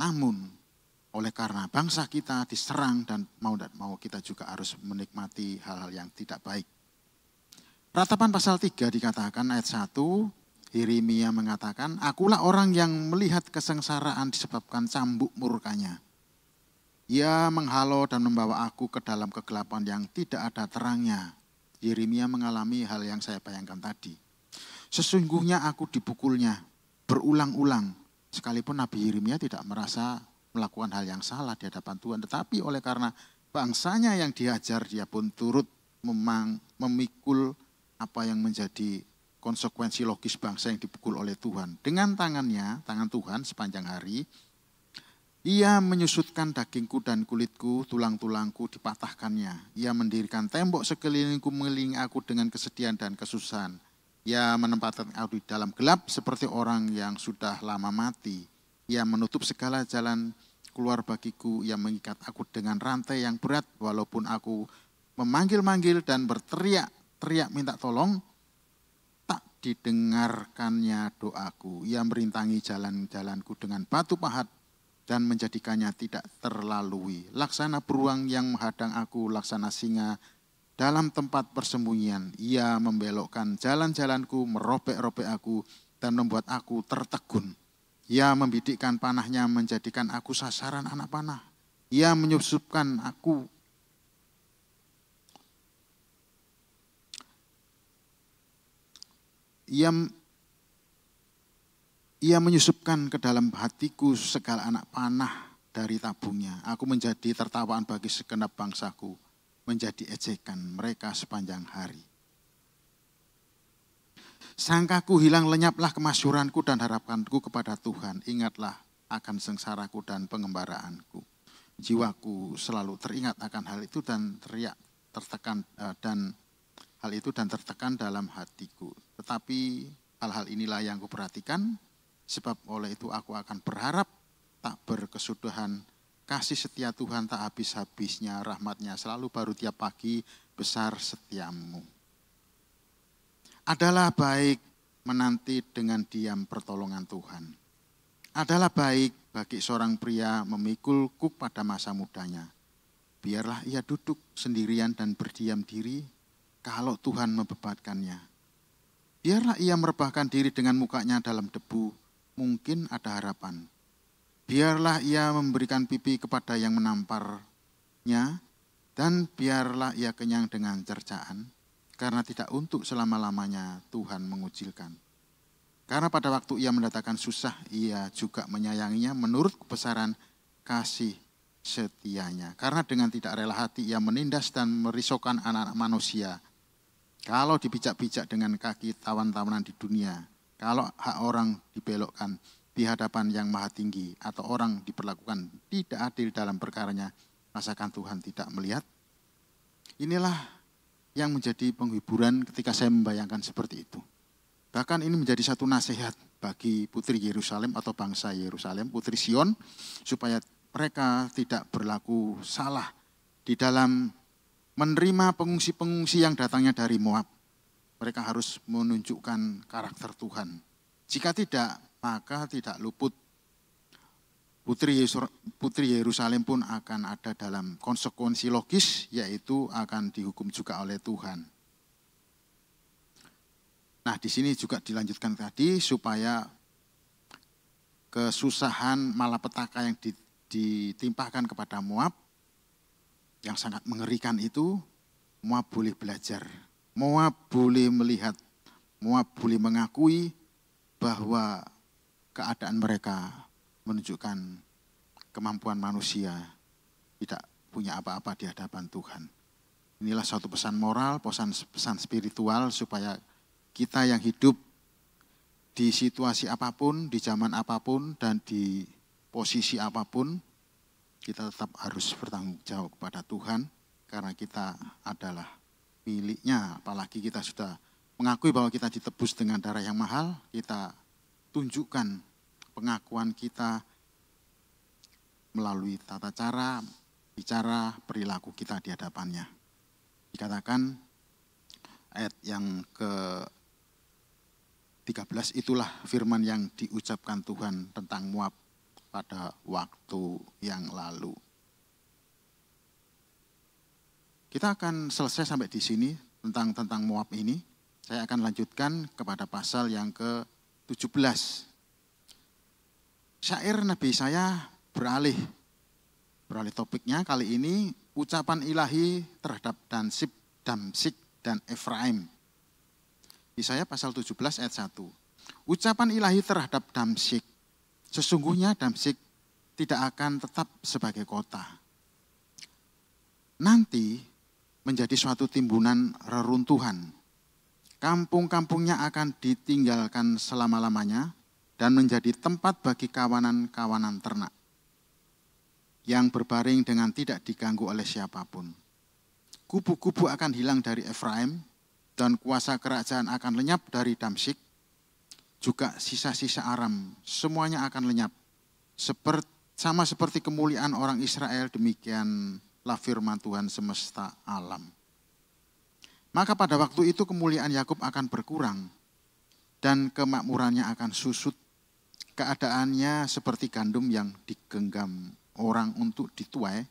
S1: namun oleh karena bangsa kita diserang dan mau kita juga harus menikmati hal-hal yang tidak baik. Ratapan pasal 3 dikatakan ayat 1, Yeremia mengatakan, akulah orang yang melihat kesengsaraan disebabkan cambuk murkanya. Ia menghalau dan membawa aku ke dalam kegelapan yang tidak ada terangnya. Yeremia mengalami hal yang saya bayangkan tadi. Sesungguhnya aku dipukulnya berulang-ulang. Sekalipun Nabi Yeremia tidak merasa melakukan hal yang salah di hadapan Tuhan. Tetapi oleh karena bangsanya yang diajar, dia pun turut memikul apa yang menjadi konsekuensi logis bangsa yang dipukul oleh Tuhan. Dengan tangannya, tangan Tuhan sepanjang hari, ia menyusutkan dagingku dan kulitku, tulang-tulangku dipatahkannya. Ia mendirikan tembok sekelilingku mengelilingi aku dengan kesedihan dan kesusahan. Ia menempatkan aku di dalam gelap seperti orang yang sudah lama mati. Ia menutup segala jalan keluar bagiku. Ia mengikat aku dengan rantai yang berat, walaupun aku memanggil-manggil dan berteriak-teriak minta tolong, tak didengarkannya doaku. Ia merintangi jalan-jalanku dengan batu pahat dan menjadikannya tidak terlalui. Laksana beruang yang menghadang aku, laksana singa dalam tempat persembunyian. Ia membelokkan jalan-jalanku, merobek-robek aku, dan membuat aku tertegun. Ia membidikkan panahnya, menjadikan aku sasaran anak panah. Ia menyusupkan aku Ia menyusupkan ke dalam hatiku segala anak panah dari tabungnya. Aku menjadi tertawaan bagi segenap bangsaku, menjadi ejekan mereka sepanjang hari. Sangkaku hilang, lenyaplah kemasyuranku dan harapanku kepada Tuhan. Ingatlah akan sengsaraku dan pengembaraanku. Jiwaku selalu teringat akan hal itu dan tertekan dalam hatiku. Tetapi hal-hal inilah yang kuperhatikan. Sebab oleh itu aku akan berharap tak berkesudahan. Kasih setia Tuhan tak habis-habisnya, rahmatnya selalu baru tiap pagi, besar setiamu. Adalah baik menanti dengan diam pertolongan Tuhan. Adalah baik bagi seorang pria memikul kuk pada masa mudanya. Biarlah ia duduk sendirian dan berdiam diri kalau Tuhan membebankannya. Biarlah ia merebahkan diri dengan mukanya dalam debu. Mungkin ada harapan. Biarlah ia memberikan pipi kepada yang menamparnya, dan biarlah ia kenyang dengan cercaan, karena tidak untuk selama-lamanya Tuhan mengucilkan. Karena pada waktu ia mendatangkan susah, ia juga menyayanginya menurut kebesaran kasih setianya. Karena dengan tidak rela hati ia menindas dan merisaukan anak-anak manusia. Kalau dibijak-bijak dengan kaki tawan-tawanan di dunia, kalau hak orang dibelokkan di hadapan yang maha tinggi, atau orang diperlakukan tidak adil dalam perkaranya, masakan Tuhan tidak melihat? Inilah yang menjadi penghiburan ketika saya membayangkan seperti itu. Bahkan ini menjadi satu nasihat bagi putri Yerusalem atau bangsa Yerusalem, putri Sion, supaya mereka tidak berlaku salah di dalam menerima pengungsi-pengungsi yang datangnya dari Moab. Mereka harus menunjukkan karakter Tuhan. Jika tidak, maka tidak luput putri Yerusalem pun akan ada dalam konsekuensi logis, yaitu akan dihukum juga oleh Tuhan. Nah, di sini juga dilanjutkan tadi supaya kesusahan malapetaka yang ditimpakan kepada Moab yang sangat mengerikan itu, Moab boleh belajar, Moab boleh melihat, Moab boleh mengakui bahwa keadaan mereka menunjukkan kemampuan manusia tidak punya apa-apa di hadapan Tuhan. Inilah suatu pesan moral, pesan spiritual supaya kita yang hidup di situasi apapun, di zaman apapun, dan di posisi apapun, kita tetap harus bertanggung jawab kepada Tuhan karena kita adalah miliknya. Apalagi kita sudah mengakui bahwa kita ditebus dengan darah yang mahal, kita tunjukkan pengakuan kita melalui tata cara, bicara, perilaku kita di hadapannya. Dikatakan ayat yang ke-13 itulah firman yang diucapkan Tuhan tentang Moab pada waktu yang lalu. Kita akan selesai sampai di sini tentang Moab ini. Saya akan lanjutkan kepada pasal yang ke-17. Syair Nabi Yesaya beralih topiknya kali ini ucapan ilahi terhadap Damsyik dan Efraim. Yesaya pasal 17 ayat 1. Ucapan ilahi terhadap Damsyik. Sesungguhnya Damsyik tidak akan tetap sebagai kota. Nanti menjadi suatu timbunan reruntuhan. Kampung-kampungnya akan ditinggalkan selama-lamanya dan menjadi tempat bagi kawanan-kawanan ternak yang berbaring dengan tidak diganggu oleh siapapun. Kubu-kubu akan hilang dari Efraim dan kuasa kerajaan akan lenyap dari Damsyik. Juga sisa-sisa Aram, semuanya akan lenyap. Sama seperti kemuliaan orang Israel, demikianlah firman Tuhan semesta alam. Maka pada waktu itu kemuliaan Yakub akan berkurang dan kemakmurannya akan susut. Keadaannya seperti gandum yang digenggam orang untuk dituai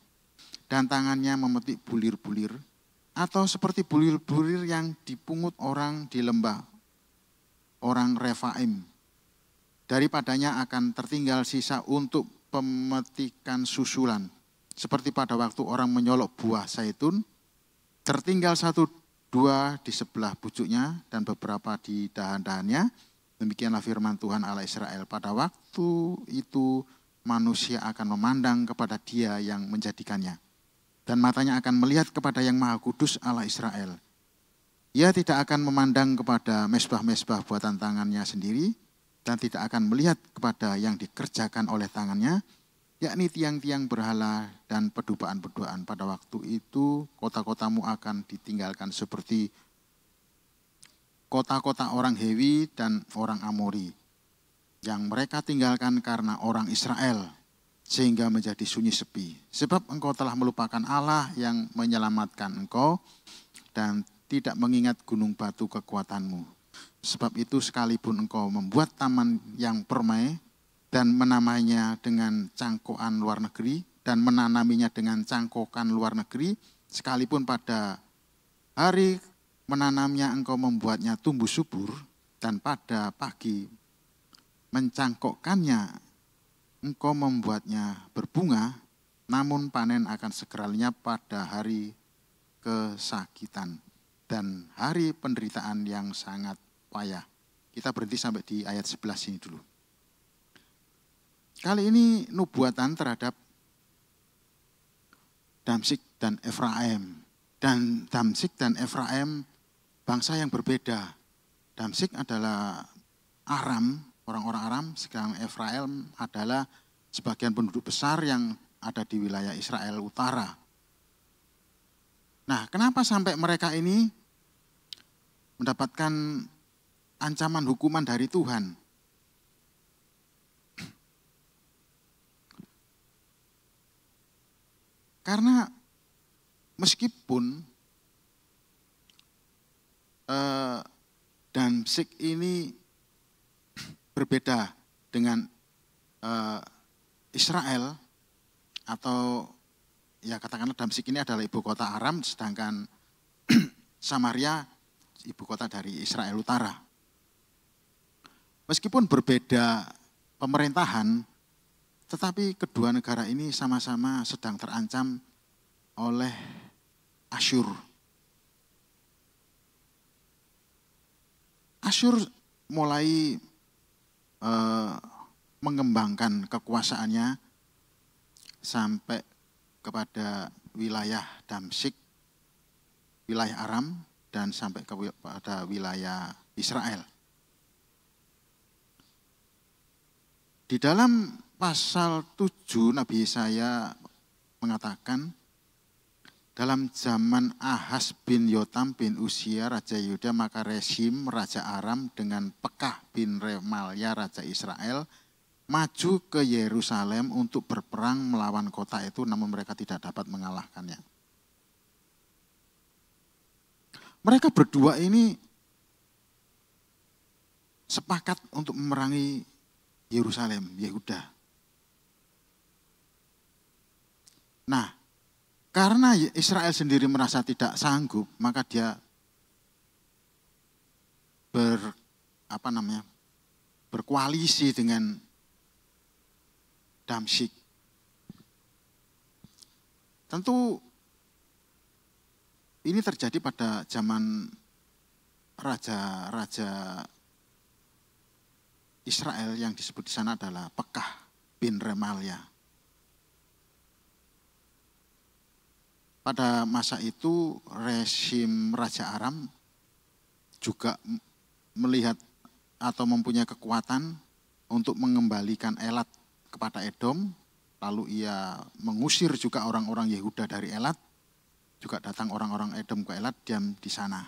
S1: dan tangannya memetik bulir-bulir, atau seperti bulir-bulir yang dipungut orang di lembah orang Refaim. Daripadanya akan tertinggal sisa untuk pemetikan susulan. Seperti pada waktu orang menyolok buah zaitun, tertinggal 1-2 di sebelah pucuknya dan beberapa di dahan-dahannya. Demikianlah firman Tuhan Allah Israel. Pada waktu itu manusia akan memandang kepada Dia yang menjadikannya. Dan matanya akan melihat kepada yang Maha Kudus Allah Israel. Ia tidak akan memandang kepada mesbah-mesbah buatan tangannya sendiri dan tidak akan melihat kepada yang dikerjakan oleh tangannya, yakni tiang-tiang berhala dan pedubaan-pedubaan. Pada waktu itu kota-kotamu akan ditinggalkan seperti kota-kota orang Hewi dan orang Amori yang mereka tinggalkan karena orang Israel sehingga menjadi sunyi sepi. Sebab engkau telah melupakan Allah yang menyelamatkan engkau dan tidak mengingat gunung batu kekuatanmu. Sebab itu sekalipun engkau membuat taman yang permai dan menamainya dengan cangkokan luar negeri dan menanaminya dengan cangkokan luar negeri, sekalipun pada hari menanamnya engkau membuatnya tumbuh subur dan pada pagi mencangkokkannya engkau membuatnya berbunga, namun panen akan segera lenyap pada hari kesakitan dan hari penderitaan yang sangat payah. Kita berhenti sampai di ayat 11 ini dulu. Kali ini nubuatan terhadap Damsyik dan Efraim. Dan Damsyik dan Efraim bangsa yang berbeda. Damsyik adalah Aram, orang-orang Aram, sedangkan Efraim adalah sebagian penduduk besar yang ada di wilayah Israel Utara. Nah, kenapa sampai mereka ini mendapatkan ancaman hukuman dari Tuhan? Karena meskipun Damsyik ini berbeda dengan Israel atau ya katakanlah Damsyik ini adalah ibu kota Aram, sedangkan Samaria ibu kota dari Israel Utara. Meskipun berbeda pemerintahan, tetapi kedua negara ini sama-sama sedang terancam oleh Asyur. Asyur mulai mengembangkan kekuasaannya sampai kepada wilayah Damsyik, wilayah Aram, dan sampai kepada wilayah Israel. Di dalam pasal 7 Nabi Yesaya mengatakan, dalam zaman Ahaz bin Yotam bin Uzia Raja Yehuda, maka Rezim Raja Aram dengan Pekah bin Remalia Raja Israel maju ke Yerusalem untuk berperang melawan kota itu, namun mereka tidak dapat mengalahkannya. Mereka berdua ini sepakat untuk memerangi Yerusalem, Yehuda. Nah, karena Israel sendiri merasa tidak sanggup, maka dia berkoalisi dengan Damsyik. Tentu ini terjadi pada zaman raja-raja Israel yang disebut di sana adalah Pekah bin Remalia. Pada masa itu rezim Raja Aram juga melihat atau mempunyai kekuatan untuk mengembalikan Elat kepada Edom, lalu ia mengusir juga orang-orang Yehuda dari Elat, juga datang orang-orang Edom ke Elat, diam di sana.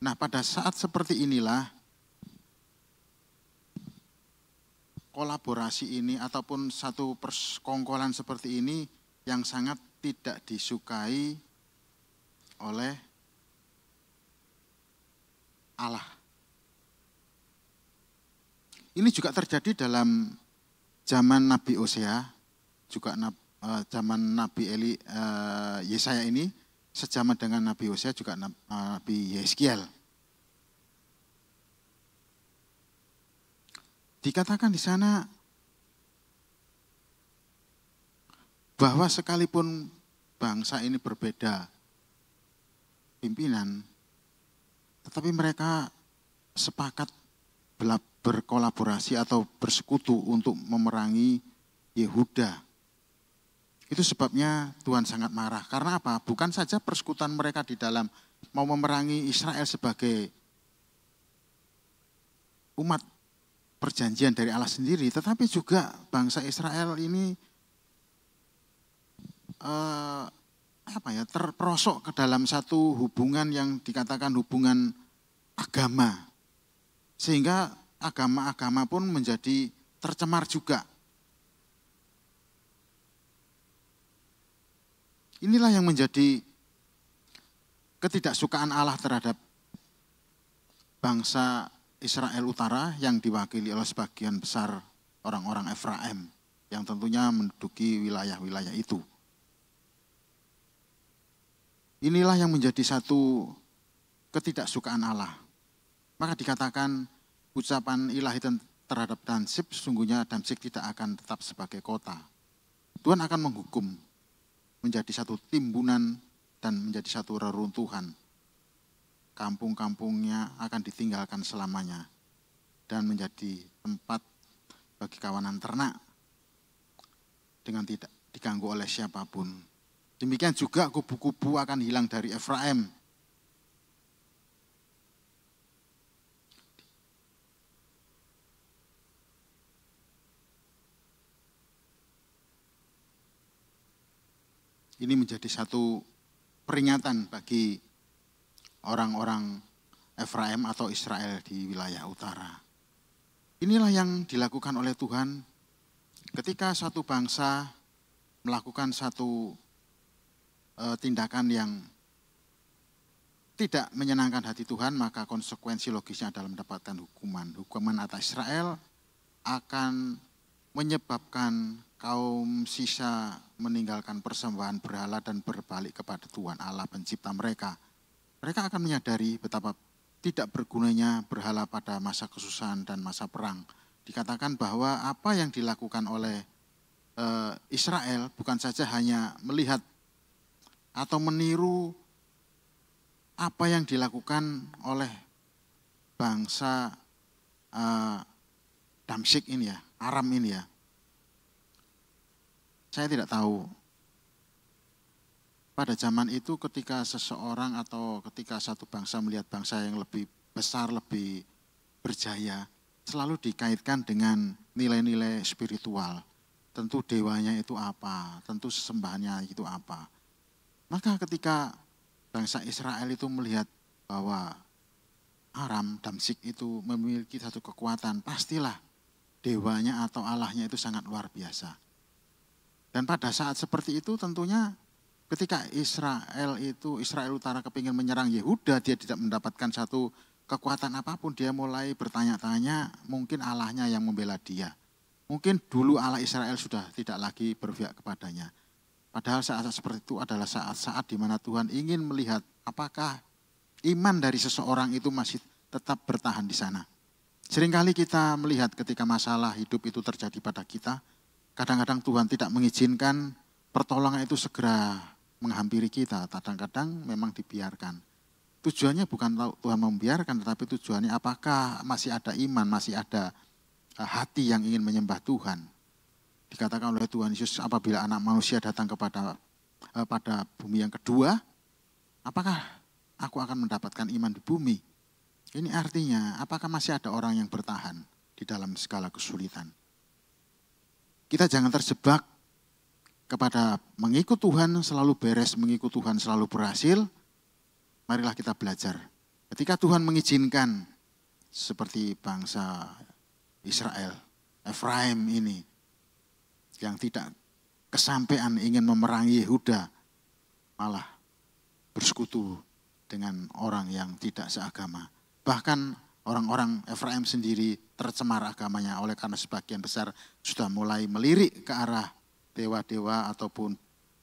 S1: Nah, pada saat seperti inilah kolaborasi ini ataupun satu persekongkolan seperti ini yang sangat tidak disukai oleh Allah. Ini juga terjadi dalam zaman Nabi Hosea, juga zaman Nabi Yesaya ini, sejaman dengan Nabi Hosea juga Nabi Yeskiel. Dikatakan di sana bahwa sekalipun bangsa ini berbeda pimpinan, tetapi mereka sepakat berkolaborasi atau bersekutu untuk memerangi Yehuda. Itu sebabnya Tuhan sangat marah. Karena apa? Bukan saja persekutuan mereka di dalam mau memerangi Israel sebagai umat perjanjian dari Allah sendiri, tetapi juga bangsa Israel ini terperosok ke dalam satu hubungan yang dikatakan hubungan agama, sehingga agama-agama pun menjadi tercemar juga. Inilah yang menjadi ketidaksukaan Allah terhadap bangsa Israel Utara yang diwakili oleh sebagian besar orang-orang Efraim yang tentunya menduduki wilayah-wilayah itu. Inilah yang menjadi satu ketidaksukaan Allah. Maka dikatakan ucapan ilahi terhadap Damsyik, sesungguhnya Damsyik tidak akan tetap sebagai kota. Tuhan akan menghukum menjadi satu timbunan dan menjadi satu reruntuhan. Kampung-kampungnya akan ditinggalkan selamanya dan menjadi tempat bagi kawanan ternak dengan tidak diganggu oleh siapapun. Demikian juga kubu-kubu akan hilang dari Efraim. Ini menjadi satu peringatan bagi orang-orang Efraim atau Israel di wilayah utara. Inilah yang dilakukan oleh Tuhan ketika satu bangsa melakukan satu tindakan yang tidak menyenangkan hati Tuhan, maka konsekuensi logisnya adalah mendapatkan hukuman. Hukuman atas Israel akan menyebabkan kaum sisa meninggalkan persembahan berhala dan berbalik kepada Tuhan Allah pencipta mereka. Mereka akan menyadari betapa tidak bergunanya berhala pada masa kesusahan dan masa perang. Dikatakan bahwa apa yang dilakukan oleh Israel bukan saja hanya melihat atau meniru apa yang dilakukan oleh bangsa Damsyik ini ya, Aram ini ya. Saya tidak tahu pada zaman itu ketika seseorang atau ketika satu bangsa melihat bangsa yang lebih besar, lebih berjaya, selalu dikaitkan dengan nilai-nilai spiritual. Tentu dewanya itu apa, tentu sesembahannya itu apa. Maka ketika bangsa Israel itu melihat bahwa Aram, Damsyik itu memiliki satu kekuatan, pastilah dewanya atau Allahnya itu sangat luar biasa. Dan pada saat seperti itu tentunya ketika Israel Utara kepingin menyerang Yehuda, dia tidak mendapatkan satu kekuatan apapun, dia mulai bertanya-tanya mungkin Allahnya yang membela dia. Mungkin dulu Allah Israel sudah tidak lagi berpihak kepadanya. Padahal saat-saat seperti itu adalah saat-saat di mana Tuhan ingin melihat apakah iman dari seseorang itu masih tetap bertahan di sana. Seringkali kita melihat ketika masalah hidup itu terjadi pada kita, kadang-kadang Tuhan tidak mengizinkan pertolongan itu segera menghampiri kita. Kadang-kadang memang dibiarkan. Tujuannya bukan Tuhan membiarkan, tetapi tujuannya apakah masih ada iman, masih ada hati yang ingin menyembah Tuhan. Dikatakan oleh Tuhan Yesus, apabila anak manusia datang pada bumi yang kedua, apakah aku akan mendapatkan iman di bumi? Ini artinya, apakah masih ada orang yang bertahan di dalam segala kesulitan? Kita jangan terjebak kepada mengikut Tuhan selalu beres, mengikut Tuhan selalu berhasil. Marilah kita belajar. Ketika Tuhan mengizinkan seperti bangsa Israel, Efraim ini, yang tidak kesampaian ingin memerangi Yehuda, malah bersekutu dengan orang yang tidak seagama. Bahkan orang-orang Efraim sendiri tercemar agamanya oleh karena sebagian besar sudah mulai melirik ke arah dewa-dewa ataupun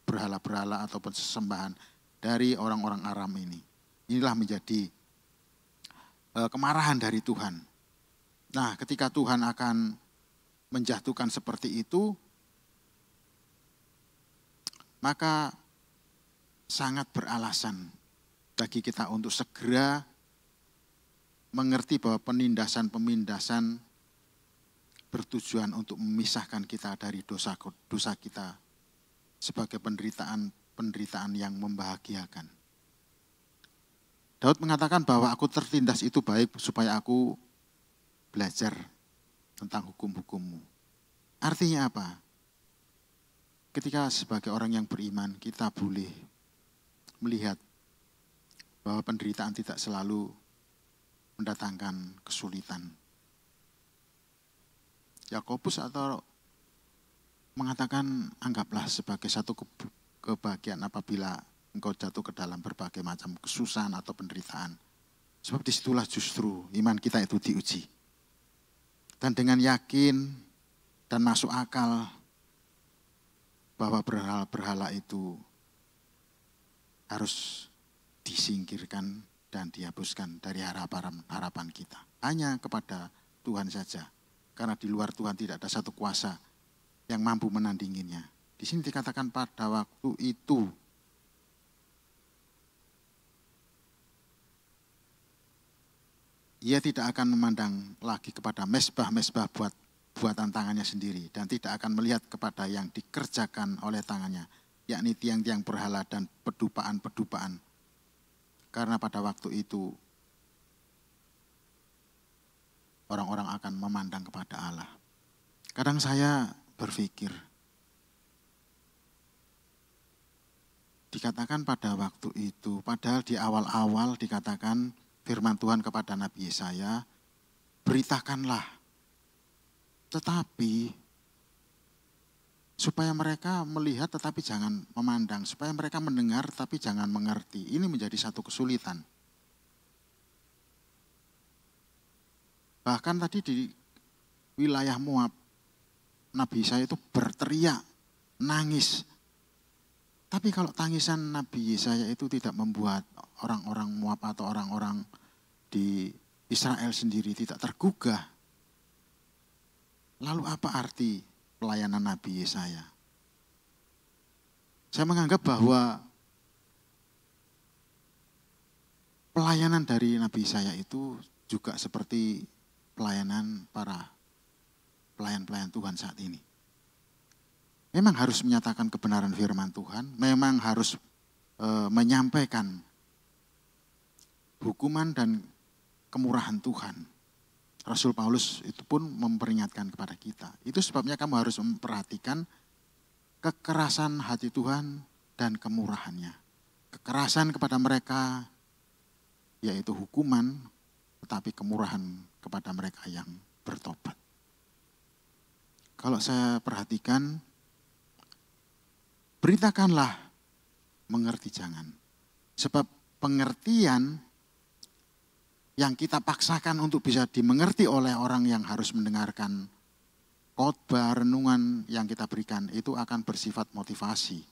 S1: berhala-berhala ataupun sesembahan dari orang-orang Aram ini. Inilah menjadi kemarahan dari Tuhan. Nah, ketika Tuhan akan menjatuhkan seperti itu, maka sangat beralasan bagi kita untuk segera mengerti bahwa penindasan bertujuan untuk memisahkan kita dari dosa kita sebagai penderitaan yang membahagiakan. Daud mengatakan bahwa aku tertindas itu baik supaya aku belajar tentang hukum-hukummu. Artinya apa? Ketika sebagai orang yang beriman kita boleh melihat bahwa penderitaan tidak selalu mendatangkan kesulitan. Yakobus atau mengatakan anggaplah sebagai satu kebahagiaan apabila engkau jatuh ke dalam berbagai macam kesusahan atau penderitaan. Sebab disitulah justru iman kita itu diuji. Dan dengan yakin dan masuk akal bahwa berhala-berhala itu harus disingkirkan dan dihapuskan dari harapan kita. Hanya kepada Tuhan saja. Karena di luar Tuhan tidak ada satu kuasa yang mampu menandinginya. Di sini dikatakan pada waktu itu ia tidak akan memandang lagi kepada mesbah-mesbah buatan tangannya sendiri. Dan tidak akan melihat kepada yang dikerjakan oleh tangannya. Yakni tiang-tiang berhala dan pedupaan-pedupaan. Karena pada waktu itu orang-orang akan memandang kepada Allah. Kadang saya berpikir, dikatakan pada waktu itu, padahal di awal-awal dikatakan firman Tuhan kepada Nabi Yesaya, beritakanlah. Tetapi supaya mereka melihat tetapi jangan memandang, supaya mereka mendengar tetapi jangan mengerti. Ini menjadi satu kesulitan. Bahkan tadi wilayah Moab, Nabi Yesaya itu berteriak, nangis. Tapi kalau tangisan Nabi Yesaya itu tidak membuat orang-orang Moab atau orang-orang di Israel sendiri tidak tergugah, lalu apa arti pelayanan Nabi Yesaya? Saya menganggap bahwa pelayanan dari Nabi Yesaya itu juga seperti pelayanan para pelayan-pelayan Tuhan saat ini. Memang harus menyatakan kebenaran firman Tuhan, memang harus menyampaikan hukuman dan kemurahan Tuhan. Rasul Paulus itu pun memperingatkan kepada kita. Itu sebabnya kamu harus memperhatikan kekerasan hati Tuhan dan kemurahannya. Kekerasan kepada mereka yaitu hukuman, tetapi kemurahan kepada mereka yang bertobat. Kalau saya perhatikan, beritakanlah, mengerti jangan. Sebab pengertian yang kita paksakan untuk bisa dimengerti oleh orang yang harus mendengarkan khotbah, renungan yang kita berikan itu akan bersifat motivasi.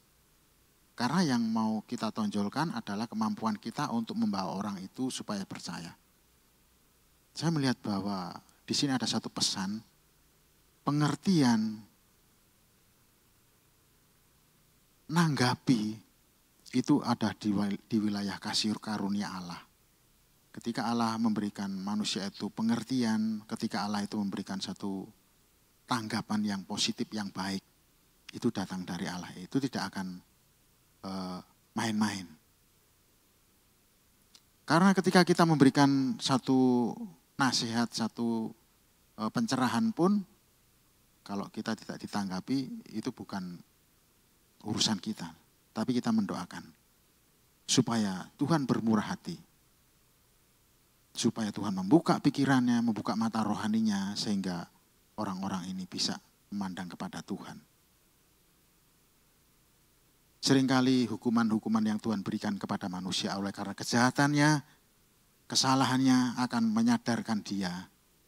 S1: Karena yang mau kita tonjolkan adalah kemampuan kita untuk membawa orang itu supaya percaya. Saya melihat bahwa di sini ada satu pesan, pengertian, nanggapi itu ada di wilayah kasih karunia Allah. Ketika Allah memberikan manusia itu pengertian, ketika Allah itu memberikan satu tanggapan yang positif, yang baik, itu datang dari Allah. Itu tidak akan main-main. Karena ketika kita memberikan satu nasihat, satu pencerahan pun, kalau kita tidak ditanggapi, itu bukan urusan kita. Tapi kita mendoakan supaya Tuhan bermurah hati. Supaya Tuhan membuka pikirannya, membuka mata rohaninya, sehingga orang-orang ini bisa memandang kepada Tuhan. Seringkali hukuman-hukuman yang Tuhan berikan kepada manusia oleh karena kejahatannya, kesalahannya akan menyadarkan dia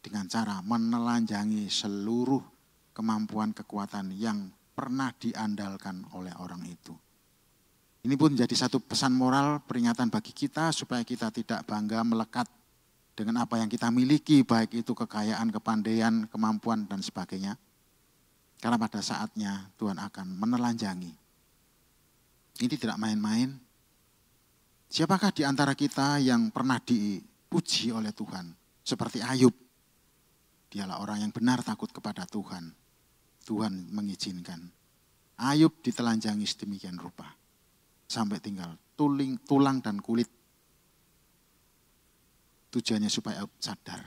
S1: dengan cara menelanjangi seluruh kemampuan kekuatan yang pernah diandalkan oleh orang itu. Ini pun jadi satu pesan moral, peringatan bagi kita supaya kita tidak bangga melekat dengan apa yang kita miliki, baik itu kekayaan, kepandaian, kemampuan, dan sebagainya. Karena pada saatnya Tuhan akan menelanjangi. Ini tidak main-main. Siapakah di antara kita yang pernah dipuji oleh Tuhan? Seperti Ayub. Dialah orang yang benar takut kepada Tuhan. Tuhan mengizinkan. Ayub ditelanjangi sedemikian rupa. Sampai tinggal tulang dan kulit. Tujuannya supaya Ayub sadar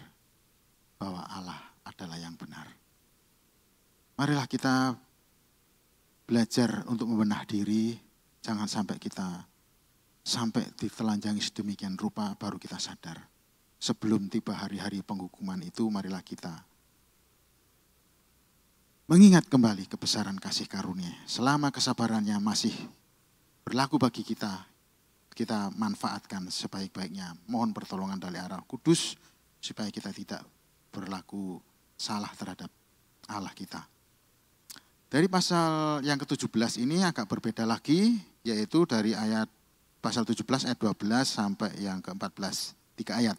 S1: bahwa Allah adalah yang benar. Marilah kita belajar untuk membenah diri. Jangan sampai kita sampai ditelanjangi sedemikian rupa baru kita sadar. Sebelum tiba hari-hari penghukuman itu, marilah kita mengingat kembali kebesaran kasih karunia. Selama kesabarannya masih berlaku bagi kita, kita manfaatkan sebaik-baiknya. Mohon pertolongan dari Roh Kudus supaya kita tidak berlaku salah terhadap Allah kita. Dari pasal yang ke-17 ini agak berbeda lagi, yaitu dari ayat pasal 17 ayat 12 sampai yang ke-14, 3 ayat.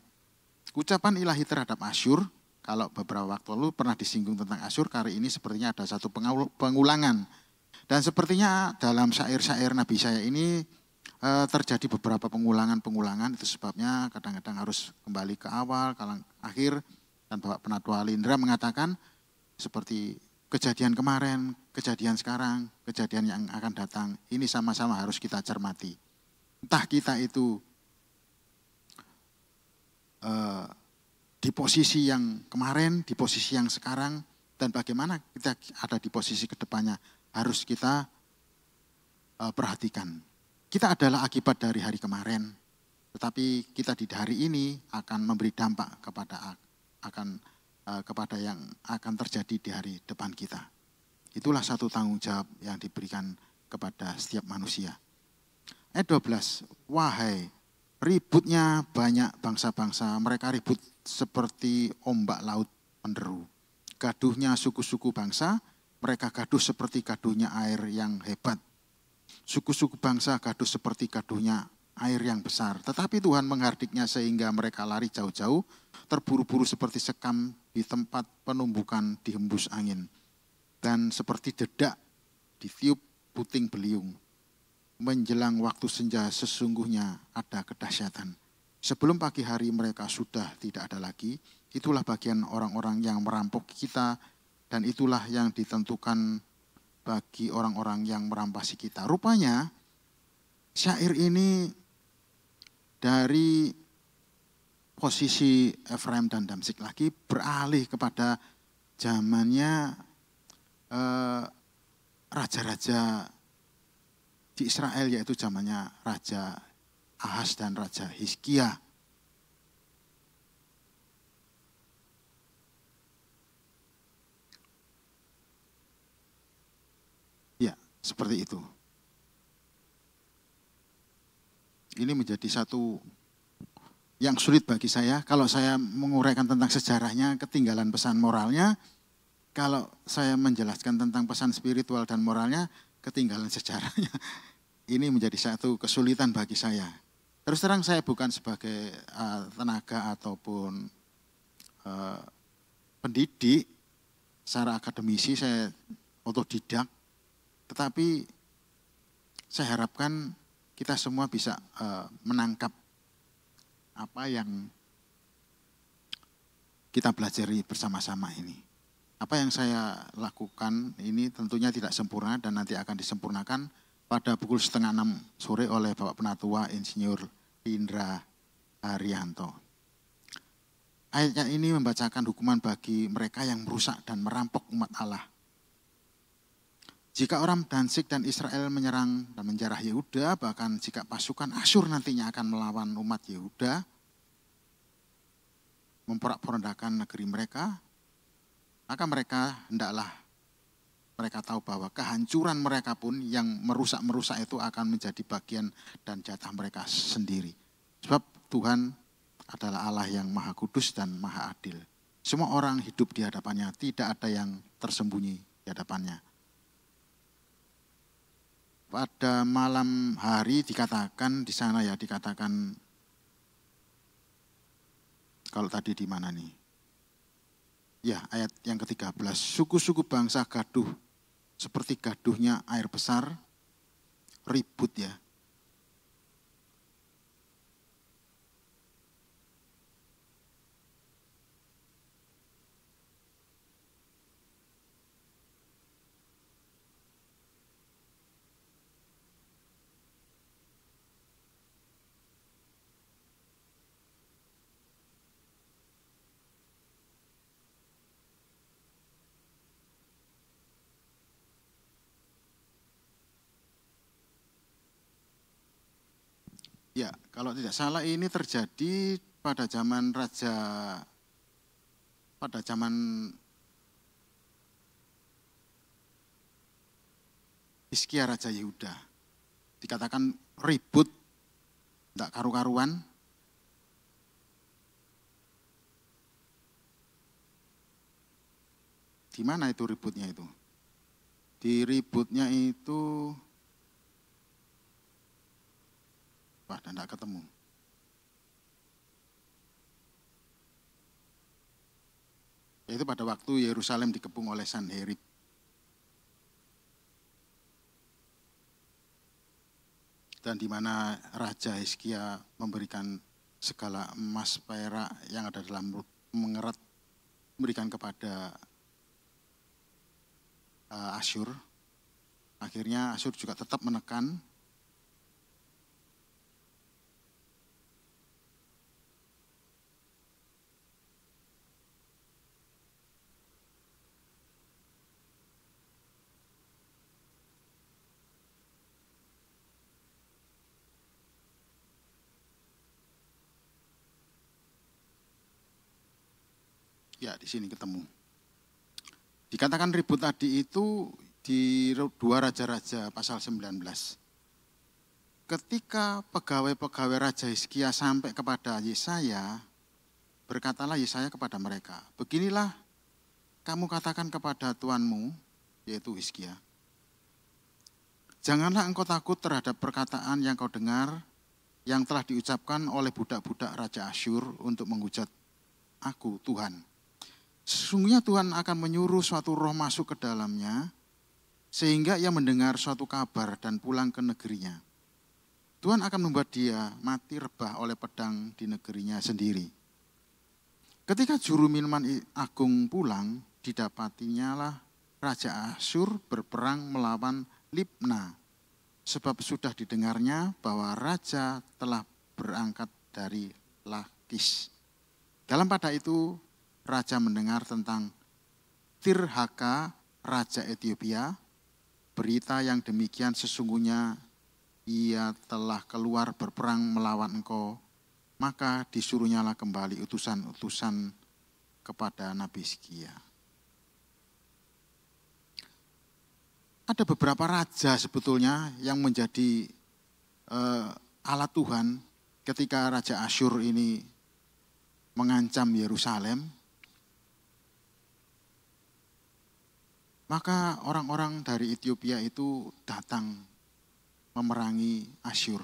S1: Ucapan ilahi terhadap Asyur, kalau beberapa waktu lalu pernah disinggung tentang Asyur, kali ini sepertinya ada satu pengulangan. Dan sepertinya dalam syair-syair Nabi Yesaya ini terjadi beberapa pengulangan-pengulangan, itu sebabnya kadang-kadang harus kembali ke awal, ke akhir, dan Bapak Penatua Lindra mengatakan seperti kejadian kemarin, kejadian sekarang, kejadian yang akan datang, ini sama-sama harus kita cermati. Entah kita itu di posisi yang kemarin, di posisi yang sekarang, dan bagaimana kita ada di posisi kedepannya, harus kita perhatikan. Kita adalah akibat dari hari kemarin, tetapi kita di hari ini akan memberi dampak kepada yang akan terjadi di hari depan kita. Itulah satu tanggung jawab yang diberikan kepada setiap manusia. Ayat 12, wahai ributnya banyak bangsa-bangsa, mereka ribut seperti ombak laut menderu. gaduhnya suku-suku bangsa, mereka gaduh seperti gaduhnya air yang hebat. Suku-suku bangsa gaduh seperti gaduhnya air yang besar. Tetapi Tuhan menghardiknya sehingga mereka lari jauh-jauh, terburu-buru seperti sekam di tempat penumbukan dihembus angin. Dan seperti dedak ditiup puting beliung. Menjelang waktu senja sesungguhnya ada kedahsyatan. Sebelum pagi hari mereka sudah tidak ada lagi. Itulah bagian orang-orang yang merampok kita dan itulah yang ditentukan bagi orang-orang yang merampasi kita. Rupanya syair ini dari posisi Efraim dan Damsik lagi beralih kepada zamannya raja-raja di Israel, yaitu zamannya Raja Ahaz dan Raja Hizkia. Ya, seperti itu. Ini menjadi satu yang sulit bagi saya. Kalau saya menguraikan tentang sejarahnya, ketinggalan pesan moralnya. Kalau saya menjelaskan tentang pesan spiritual dan moralnya, ketinggalan sejarahnya. Ini menjadi satu kesulitan bagi saya. Terus terang saya bukan sebagai tenaga ataupun pendidik, secara akademisi saya otodidak, tetapi saya harapkan kita semua bisa menangkap apa yang kita pelajari bersama-sama ini. Apa yang saya lakukan ini tentunya tidak sempurna dan nanti akan disempurnakan pada pukul 5:30 sore oleh Bapak Penatua Insinyur Indra Haryanto. Ayatnya ini membacakan hukuman bagi mereka yang merusak dan merampok umat Allah. Jika orang Damsik dan Israel menyerang dan menjarah Yehuda, bahkan jika pasukan Asyur nantinya akan melawan umat Yehuda, memporak-porandakan negeri mereka, maka mereka tahu bahwa kehancuran mereka pun yang merusak-merusak itu akan menjadi bagian dan jatah mereka sendiri. Sebab Tuhan adalah Allah yang maha kudus dan maha adil. Semua orang hidup di hadapannya, tidak ada yang tersembunyi di hadapannya. Pada malam hari dikatakan di sana ya, dikatakan kalau tadi di mana nih? Ya, ayat yang ke-13. Suku-suku bangsa gaduh seperti gaduhnya air besar, ribut ya. Ya, kalau tidak salah ini terjadi pada zaman Hizkia Raja Yehuda. Dikatakan ribut, tidak karu-karuan. Di mana itu ributnya itu? Di ributnya itu dan tidak ketemu. Yaitu pada waktu Yerusalem dikepung oleh Sanherib. Dan di mana Raja Hizkia memberikan segala emas perak yang ada dalam mengerat, memberikan kepada Asyur. Akhirnya Asyur juga tetap menekan. Ya, di sini ketemu. Dikatakan ribut tadi itu di 2 Raja-Raja pasal 19. Ketika pegawai-pegawai Raja Hizkia sampai kepada Yesaya, berkatalah Yesaya kepada mereka, beginilah kamu katakan kepada tuanmu, yaitu Hizkia, janganlah engkau takut terhadap perkataan yang kau dengar, yang telah diucapkan oleh budak-budak Raja Asyur untuk menghujat aku, Tuhan. Sesungguhnya Tuhan akan menyuruh suatu roh masuk ke dalamnya, sehingga ia mendengar suatu kabar dan pulang ke negerinya. Tuhan akan membuat dia mati rebah oleh pedang di negerinya sendiri. Ketika juru minuman agung pulang, didapatinya lah Raja Asyur berperang melawan Libna, sebab sudah didengarnya bahwa raja telah berangkat dari Lakis. Dalam pada itu, raja mendengar tentang Tirhaka, raja Ethiopia. Berita yang demikian sesungguhnya ia telah keluar berperang melawan engkau. Maka disuruhnyalah kembali utusan-utusan kepada Nabi Hizkia. Ada beberapa raja sebetulnya yang menjadi alat Tuhan ketika Raja Asyur ini mengancam Yerusalem. Maka orang-orang dari Ethiopia itu datang memerangi Asyur.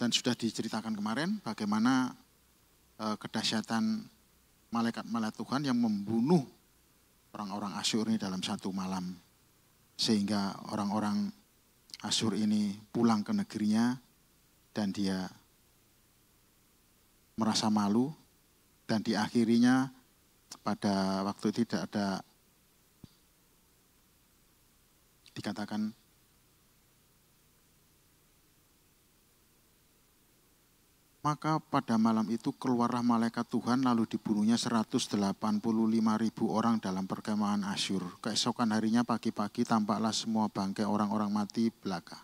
S1: Dan sudah diceritakan kemarin bagaimana kedahsyatan malaikat-malaikat Tuhan yang membunuh orang-orang Asyur ini dalam satu malam. Sehingga orang-orang Asyur ini pulang ke negerinya dan dia merasa malu. Dan diakhirinya pada waktu itu tidak ada, dikatakan maka pada malam itu keluarlah malaikat Tuhan lalu dibunuhnya 185.000 orang dalam perkemahan Asyur. Keesokan harinya pagi-pagi tampaklah semua bangkai orang-orang mati belaka.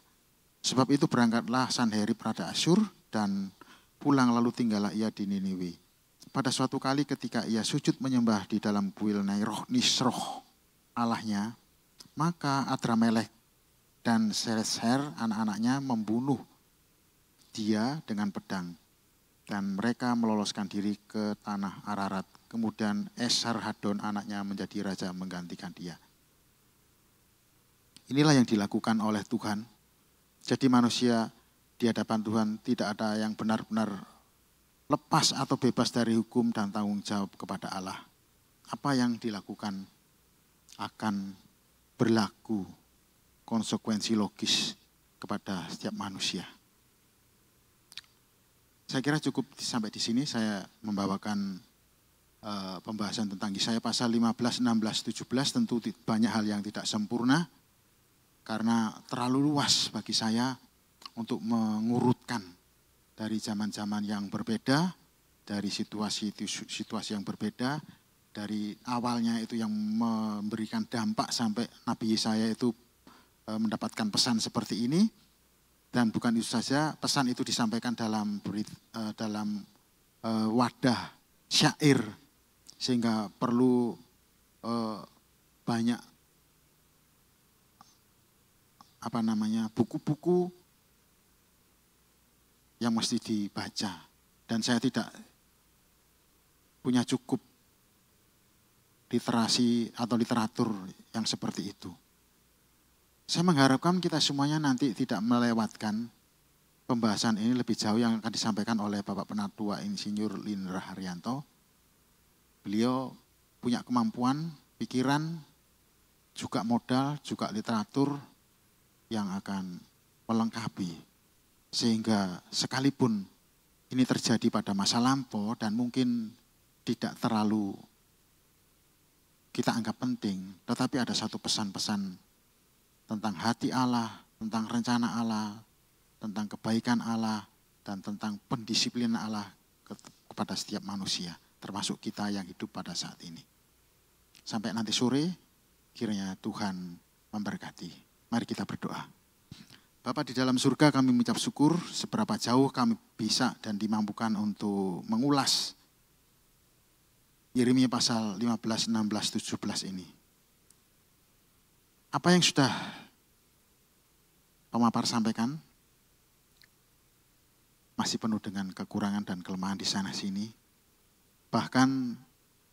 S1: Sebab itu berangkatlah Sanherib Raja Asyur dan pulang lalu tinggallah ia di Niniwe. Pada suatu kali ketika ia sujud menyembah di dalam kuil Nisroh Allahnya, maka Adramelech dan Seresher anak-anaknya membunuh dia dengan pedang. Dan mereka meloloskan diri ke tanah Ararat. Kemudian Esarhadon anaknya menjadi raja menggantikan dia. Inilah yang dilakukan oleh Tuhan. Jadi manusia di hadapan Tuhan tidak ada yang benar-benar lepas atau bebas dari hukum dan tanggung jawab kepada Allah. Apa yang dilakukan akan berlaku konsekuensi logis kepada setiap manusia. Saya kira cukup sampai di sini. Saya membawakan pembahasan tentang Yesaya pasal 15, 16, 17. Tentu banyak hal yang tidak sempurna karena terlalu luas bagi saya untuk mengurutkan dari zaman-zaman yang berbeda, dari situasi yang berbeda, dari awalnya itu yang memberikan dampak sampai Nabi Yesaya itu mendapatkan pesan seperti ini. Dan bukan itu saja, pesan itu disampaikan dalam wadah syair, sehingga perlu banyak buku-buku yang mesti dibaca. Dan saya tidak punya cukup literasi atau literatur yang seperti itu. Saya mengharapkan kita semuanya nanti tidak melewatkan pembahasan ini lebih jauh yang akan disampaikan oleh Bapak Penatua Insinyur Lindra Haryanto. Beliau punya kemampuan, pikiran, juga modal, juga literatur yang akan melengkapi. Sehingga sekalipun ini terjadi pada masa lampau dan mungkin tidak terlalu kita anggap penting, tetapi ada satu pesan-pesan tentang hati Allah, tentang rencana Allah, tentang kebaikan Allah, dan tentang pendisiplinan Allah kepada setiap manusia, termasuk kita yang hidup pada saat ini. Sampai nanti sore, kiranya Tuhan memberkati. Mari kita berdoa. Bapa di dalam surga, kami mengucap syukur seberapa jauh kami bisa dan dimampukan untuk mengulas Yeremia pasal 15, 16, 17 ini. Apa yang sudah pemapar sampaikan masih penuh dengan kekurangan dan kelemahan di sana sini. Bahkan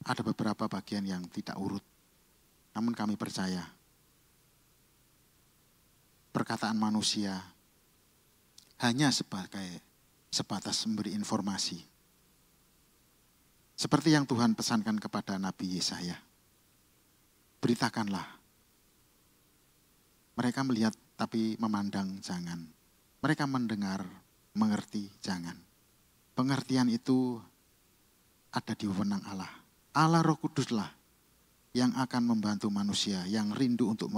S1: ada beberapa bagian yang tidak urut. Namun kami percaya perkataan manusia hanya sebatas memberi informasi. Seperti yang Tuhan pesankan kepada Nabi Yesaya. Beritakanlah. Mereka melihat tapi memandang jangan. Mereka mendengar, mengerti jangan. Pengertian itu ada di wewenang Allah. Allah Roh Kuduslah yang akan membantu manusia yang rindu untuk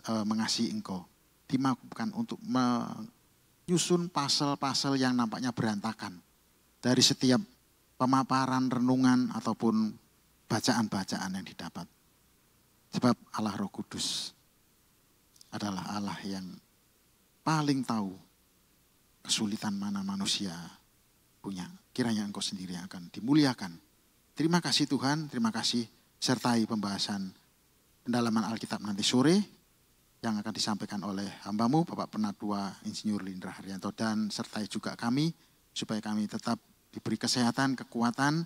S1: mengasihi engkau. Dimampukan untuk menyusun pasal-pasal yang nampaknya berantakan. Dari setiap pemaparan, renungan, ataupun bacaan-bacaan yang didapat. Sebab Allah Roh Kudus adalah Allah yang paling tahu kesulitan mana manusia punya. Kiranya engkau sendiri yang akan dimuliakan. Terima kasih Tuhan, terima kasih sertai pembahasan pendalaman Alkitab nanti sore yang akan disampaikan oleh hambamu Bapak Penatua Insinyur Lindra Haryanto, dan sertai juga kami supaya kami tetap diberi kesehatan, kekuatan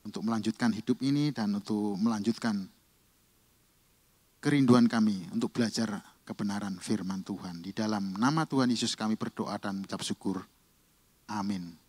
S1: untuk melanjutkan hidup ini dan untuk melanjutkan kerinduan kami untuk belajar kebenaran firman Tuhan. Di dalam nama Tuhan Yesus kami berdoa dan mengucap syukur. Amin.